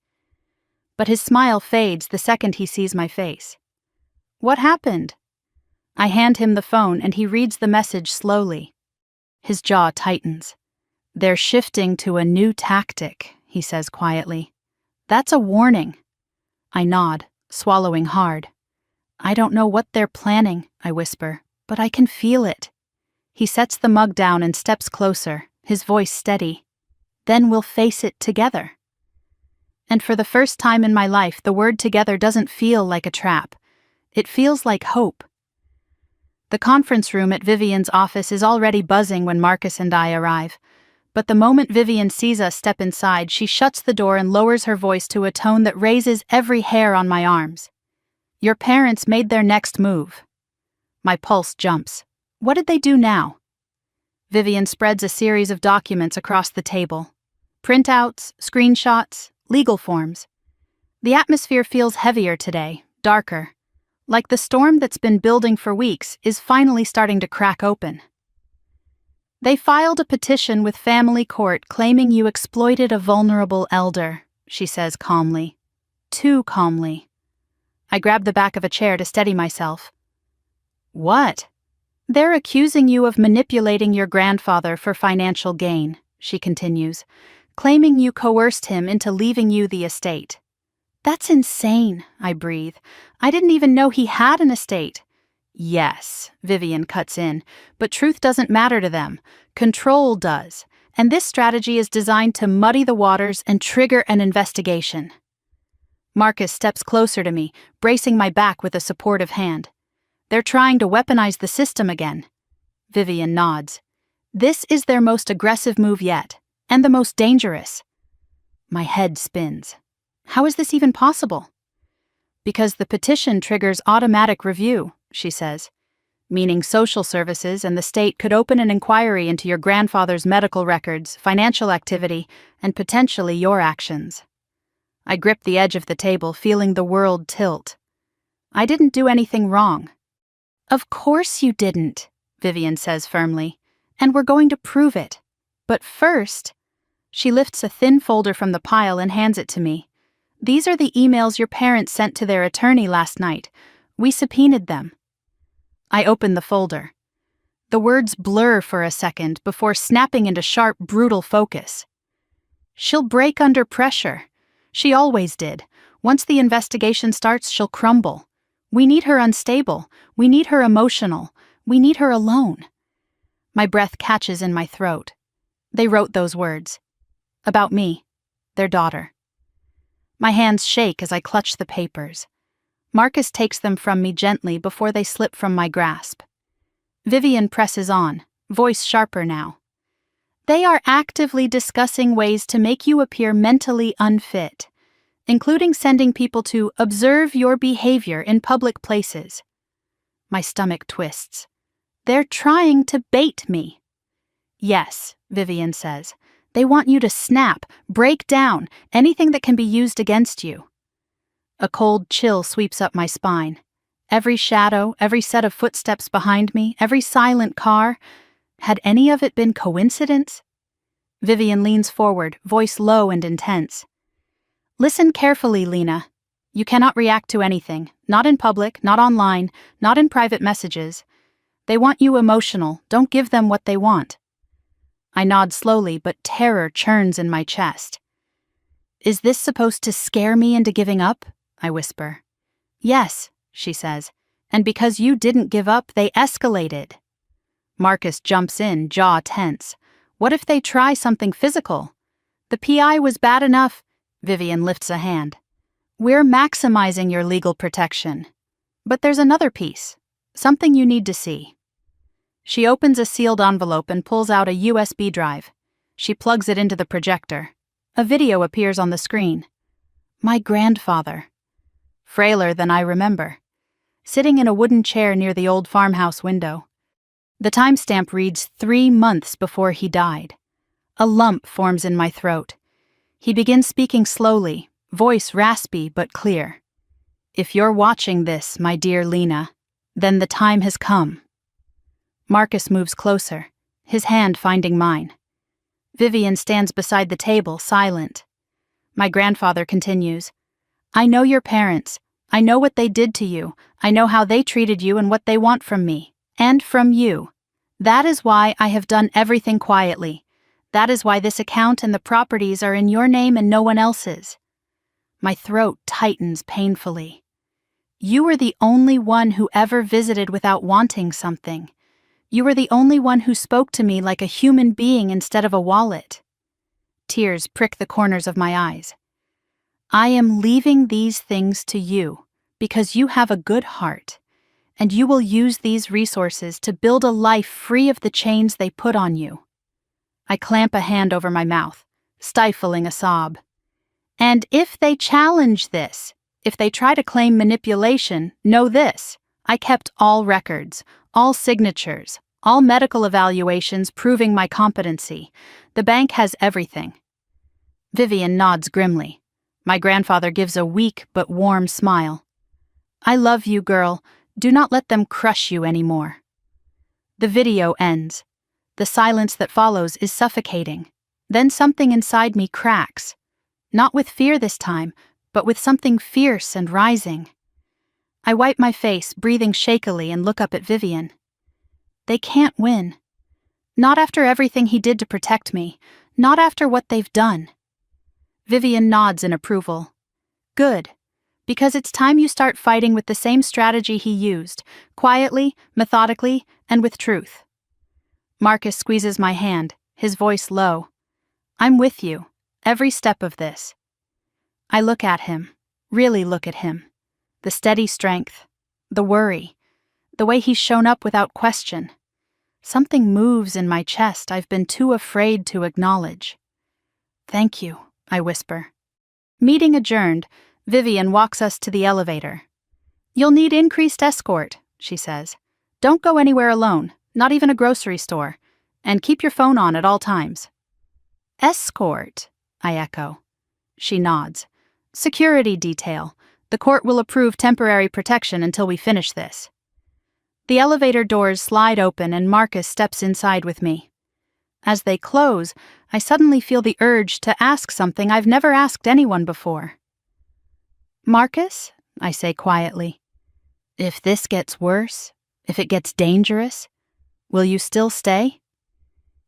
But his smile fades the second he sees my face. What happened? I hand him the phone and he reads the message slowly. His jaw tightens. They're shifting to a new tactic, he says quietly. That's a warning. I nod, swallowing hard. I don't know what they're planning, I whisper, but I can feel it. He sets the mug down and steps closer, his voice steady. Then we'll face it together. And for the first time in my life, the word together doesn't feel like a trap. It feels like hope. The conference room at Vivian's office is already buzzing when Marcus and I arrive. But the moment Vivian sees us step inside, she shuts the door and lowers her voice to a tone that raises every hair on my arms. Your parents made their next move. My pulse jumps. What did they do now? Vivian spreads a series of documents across the table. Printouts, screenshots, legal forms. The atmosphere feels heavier today, darker. Like the storm that's been building for weeks is finally starting to crack open. They filed a petition with family court claiming you exploited a vulnerable elder, she says calmly. Too calmly. I grab the back of a chair to steady myself. What? They're accusing you of manipulating your grandfather for financial gain, she continues, claiming you coerced him into leaving you the estate. That's insane, I breathe. I didn't even know he had an estate. Yes, Vivian cuts in, but truth doesn't matter to them. Control does. And this strategy is designed to muddy the waters and trigger an investigation. Marcus steps closer to me, bracing my back with a supportive hand. They're trying to weaponize the system again. Vivian nods. This is their most aggressive move yet, and the most dangerous. My head spins. How is this even possible? Because the petition triggers automatic review, she says, meaning social services and the state could open an inquiry into your grandfather's medical records, financial activity, and potentially your actions. I grip the edge of the table, feeling the world tilt. I didn't do anything wrong. Of course you didn't, Vivian says firmly, and we're going to prove it. But first, she lifts a thin folder from the pile and hands it to me. These are the emails your parents sent to their attorney last night. We subpoenaed them. I open the folder. The words blur for a second before snapping into sharp, brutal focus. She'll break under pressure. She always did. Once the investigation starts, she'll crumble. We need her unstable. We need her emotional. We need her alone. My breath catches in my throat. They wrote those words. About me, their daughter. My hands shake as I clutch the papers. Marcus takes them from me gently before they slip from my grasp. Vivian presses on, voice sharper now. They are actively discussing ways to make you appear mentally unfit, including sending people to observe your behavior in public places. My stomach twists. They're trying to bait me. Yes, Vivian says. They want you to snap, break down, anything that can be used against you. A cold chill sweeps up my spine. Every shadow, every set of footsteps behind me, every silent car. Had any of it been coincidence? Vivian leans forward, voice low and intense. Listen carefully, Lena. You cannot react to anything, not in public, not online, not in private messages. They want you emotional, don't give them what they want. I nod slowly, but terror churns in my chest. Is this supposed to scare me into giving up? I whisper. Yes, she says, and because you didn't give up, they escalated. Marcus jumps in, jaw tense. What if they try something physical? The PI was bad enough. Vivian lifts a hand. We're maximizing your legal protection. But there's another piece, something you need to see. She opens a sealed envelope and pulls out a USB drive. She plugs it into the projector. A video appears on the screen. My grandfather. Frailer than I remember. Sitting in a wooden chair near the old farmhouse window. The timestamp reads 3 months before he died. A lump forms in my throat. He begins speaking slowly, voice raspy but clear. If you're watching this, my dear Lena, then the time has come. Marcus moves closer, his hand finding mine. Vivian stands beside the table, silent. My grandfather continues. I know your parents. I know what they did to you. I know how they treated you and what they want from me. And from you. That is why I have done everything quietly. That is why this account and the properties are in your name and no one else's. My throat tightens painfully. You were the only one who ever visited without wanting something. You were the only one who spoke to me like a human being instead of a wallet. Tears prick the corners of my eyes. I am leaving these things to you because you have a good heart, and you will use these resources to build a life free of the chains they put on you. I clamp a hand over my mouth, stifling a sob. And if they challenge this, if they try to claim manipulation, know this. I kept all records, all signatures, all medical evaluations proving my competency. The bank has everything. Vivian nods grimly. My grandfather gives a weak but warm smile. I love you, girl. Do not let them crush you anymore. The video ends. The silence that follows is suffocating. Then something inside me cracks. Not with fear this time, but with something fierce and rising. I wipe my face, breathing shakily, and look up at Vivian. They can't win. Not after everything he did to protect me. Not after what they've done. Vivian nods in approval. Good. Because it's time you start fighting with the same strategy he used, quietly, methodically, and with truth. Marcus squeezes my hand, his voice low. I'm with you, every step of this. I look at him, really look at him. The steady strength, the worry, the way he's shown up without question. Something moves in my chest I've been too afraid to acknowledge. Thank you, I whisper. Meeting adjourned, Vivian walks us to the elevator. You'll need increased escort, she says. Don't go anywhere alone, not even a grocery store, and keep your phone on at all times. Escort, I echo. She nods. Security detail. The court will approve temporary protection until we finish this. The elevator doors slide open and Marcus steps inside with me. As they close, I suddenly feel the urge to ask something I've never asked anyone before. Marcus, I say quietly, if this gets worse, if it gets dangerous, will you still stay?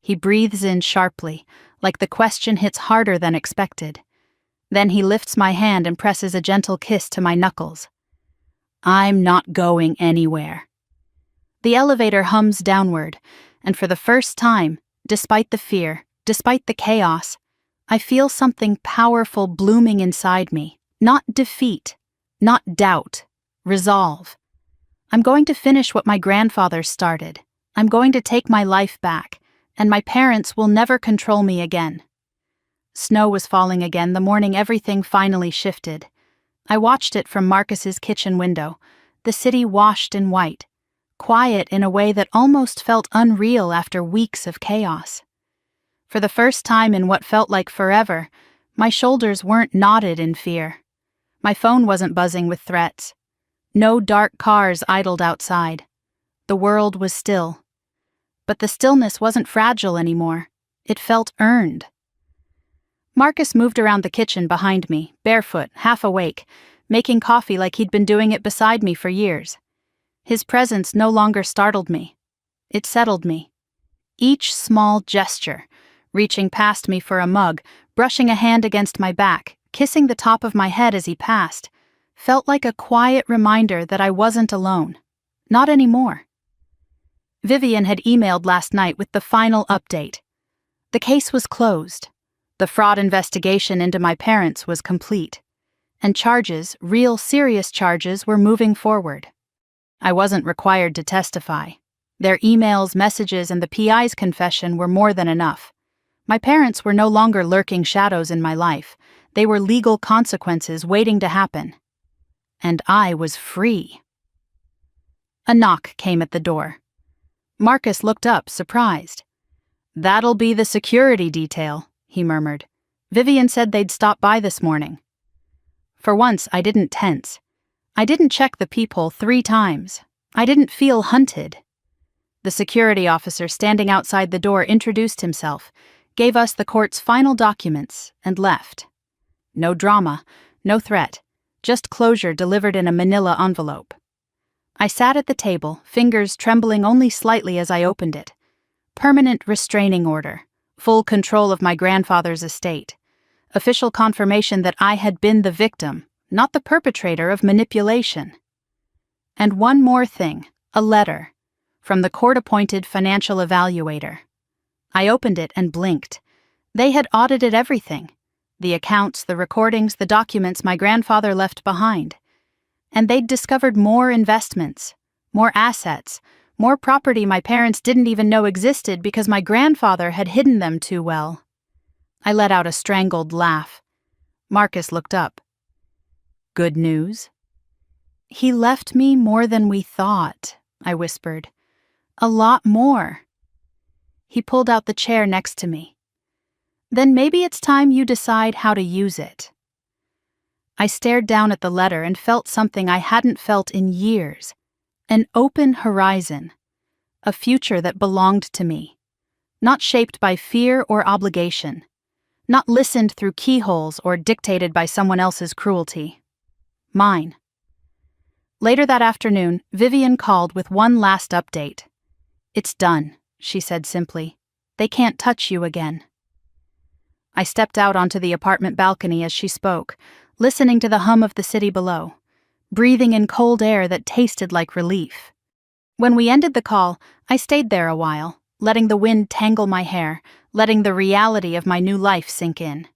He breathes in sharply, like the question hits harder than expected. Then he lifts my hand and presses a gentle kiss to my knuckles. I'm not going anywhere. The elevator hums downward, and for the first time, despite the fear, despite the chaos, I feel something powerful blooming inside me. Not defeat, not doubt, resolve. I'm going to finish what my grandfather started. I'm going to take my life back, and my parents will never control me again. Snow was falling again the morning everything finally shifted. I watched it from Marcus's kitchen window, the city washed in white, quiet in a way that almost felt unreal after weeks of chaos. For the first time in what felt like forever, my shoulders weren't knotted in fear. My phone wasn't buzzing with threats. No dark cars idled outside. The world was still. But the stillness wasn't fragile anymore. It felt earned. Marcus moved around the kitchen behind me, barefoot, half awake, making coffee like he'd been doing it beside me for years. His presence no longer startled me. It settled me. Each small gesture, reaching past me for a mug, brushing a hand against my back, kissing the top of my head as he passed, felt like a quiet reminder that I wasn't alone. Not anymore. Vivian had emailed last night with the final update. The case was closed. The fraud investigation into my parents was complete. And charges, real serious charges, were moving forward. I wasn't required to testify. Their emails, messages, and the PI's confession were more than enough. My parents were no longer lurking shadows in my life. They were legal consequences waiting to happen. And I was free. A knock came at the door. Marcus looked up, surprised. That'll be the security detail, he murmured. Vivian said they'd stop by this morning. For once, I didn't tense. I didn't check the peephole 3 times. I didn't feel hunted. The security officer standing outside the door introduced himself, gave us the court's final documents, and left. No drama, no threat, just closure delivered in a manila envelope. I sat at the table, fingers trembling only slightly as I opened it. Permanent restraining order, full control of my grandfather's estate. Official confirmation that I had been the victim, not the perpetrator of manipulation. And one more thing, a letter, from the court-appointed financial evaluator. I opened it and blinked. They had audited everything. The accounts, the recordings, the documents my grandfather left behind. And they'd discovered more investments, more assets, more property my parents didn't even know existed because my grandfather had hidden them too well. I let out a strangled laugh. Marcus looked up. Good news? He left me more than we thought, I whispered. A lot more. He pulled out the chair next to me. Then maybe it's time you decide how to use it. I stared down at the letter and felt something I hadn't felt in years. An open horizon. A future that belonged to me. Not shaped by fear or obligation. Not listened through keyholes or dictated by someone else's cruelty. Mine. Later that afternoon, Vivian called with one last update. It's done, she said simply. They can't touch you again. I stepped out onto the apartment balcony as she spoke, listening to the hum of the city below, breathing in cold air that tasted like relief. When we ended the call, I stayed there a while, letting the wind tangle my hair, letting the reality of my new life sink in.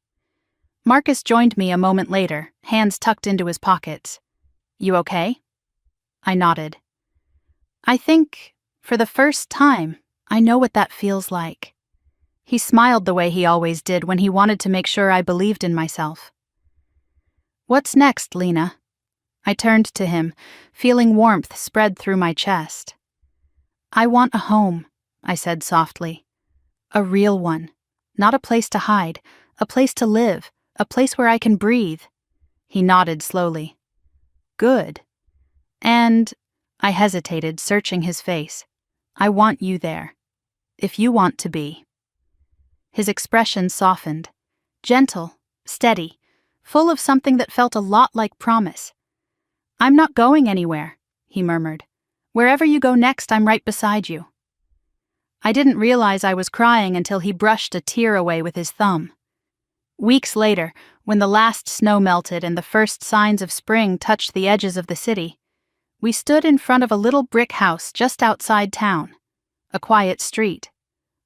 Marcus joined me a moment later, hands tucked into his pockets. "You okay?" I nodded. "I think, for the first time, I know what that feels like." He smiled the way he always did when he wanted to make sure I believed in myself. "What's next, Lena?" I turned to him, feeling warmth spread through my chest. "I want a home," I said softly. "A real one. Not a place to hide, a place to live, a place where I can breathe." He nodded slowly. "Good. And," I hesitated, searching his face, "I want you there. If you want to be." His expression softened, gentle, steady, full of something that felt a lot like promise. "I'm not going anywhere," he murmured. "Wherever you go next, I'm right beside you." I didn't realize I was crying until he brushed a tear away with his thumb. Weeks later, when the last snow melted and the first signs of spring touched the edges of the city, we stood in front of a little brick house just outside town. A quiet street.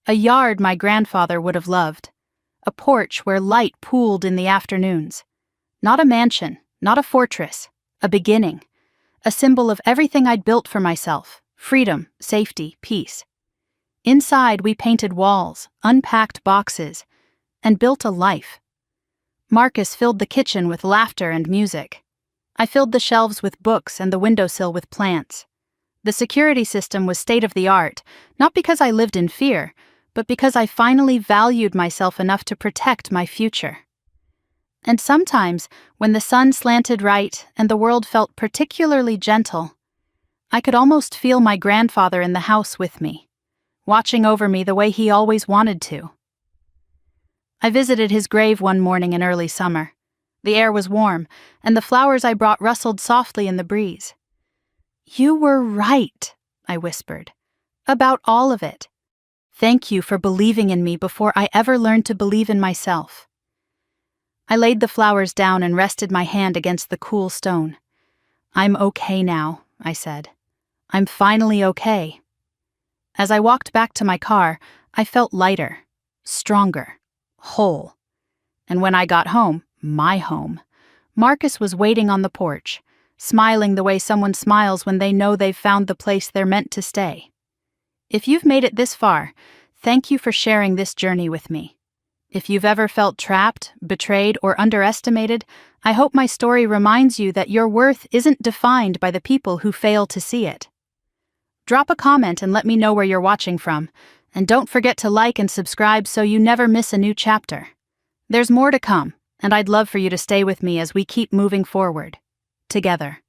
A yard my grandfather would have loved. A porch where light pooled in the afternoons. Not a mansion, not a fortress. A beginning. A symbol of everything I'd built for myself. Freedom, safety, peace. Inside, we painted walls, unpacked boxes, and built a life. Marcus filled the kitchen with laughter and music. I filled the shelves with books and the windowsill with plants. The security system was state-of-the-art, not because I lived in fear, but because I finally valued myself enough to protect my future. And sometimes, when the sun slanted right and the world felt particularly gentle, I could almost feel my grandfather in the house with me, watching over me the way he always wanted to. I visited his grave one morning in early summer. The air was warm, and the flowers I brought rustled softly in the breeze. "You were right," I whispered, "about all of it. Thank you for believing in me before I ever learned to believe in myself." I laid the flowers down and rested my hand against the cool stone. "I'm okay now," I said. "I'm finally okay." As I walked back to my car, I felt lighter, stronger, whole. And when I got home, my home, Marcus was waiting on the porch, smiling the way someone smiles when they know they've found the place they're meant to stay. If you've made it this far, thank you for sharing this journey with me. If you've ever felt trapped, betrayed, or underestimated, I hope my story reminds you that your worth isn't defined by the people who fail to see it. Drop a comment and let me know where you're watching from, and don't forget to like and subscribe so you never miss a new chapter. There's more to come, and I'd love for you to stay with me as we keep moving forward, together.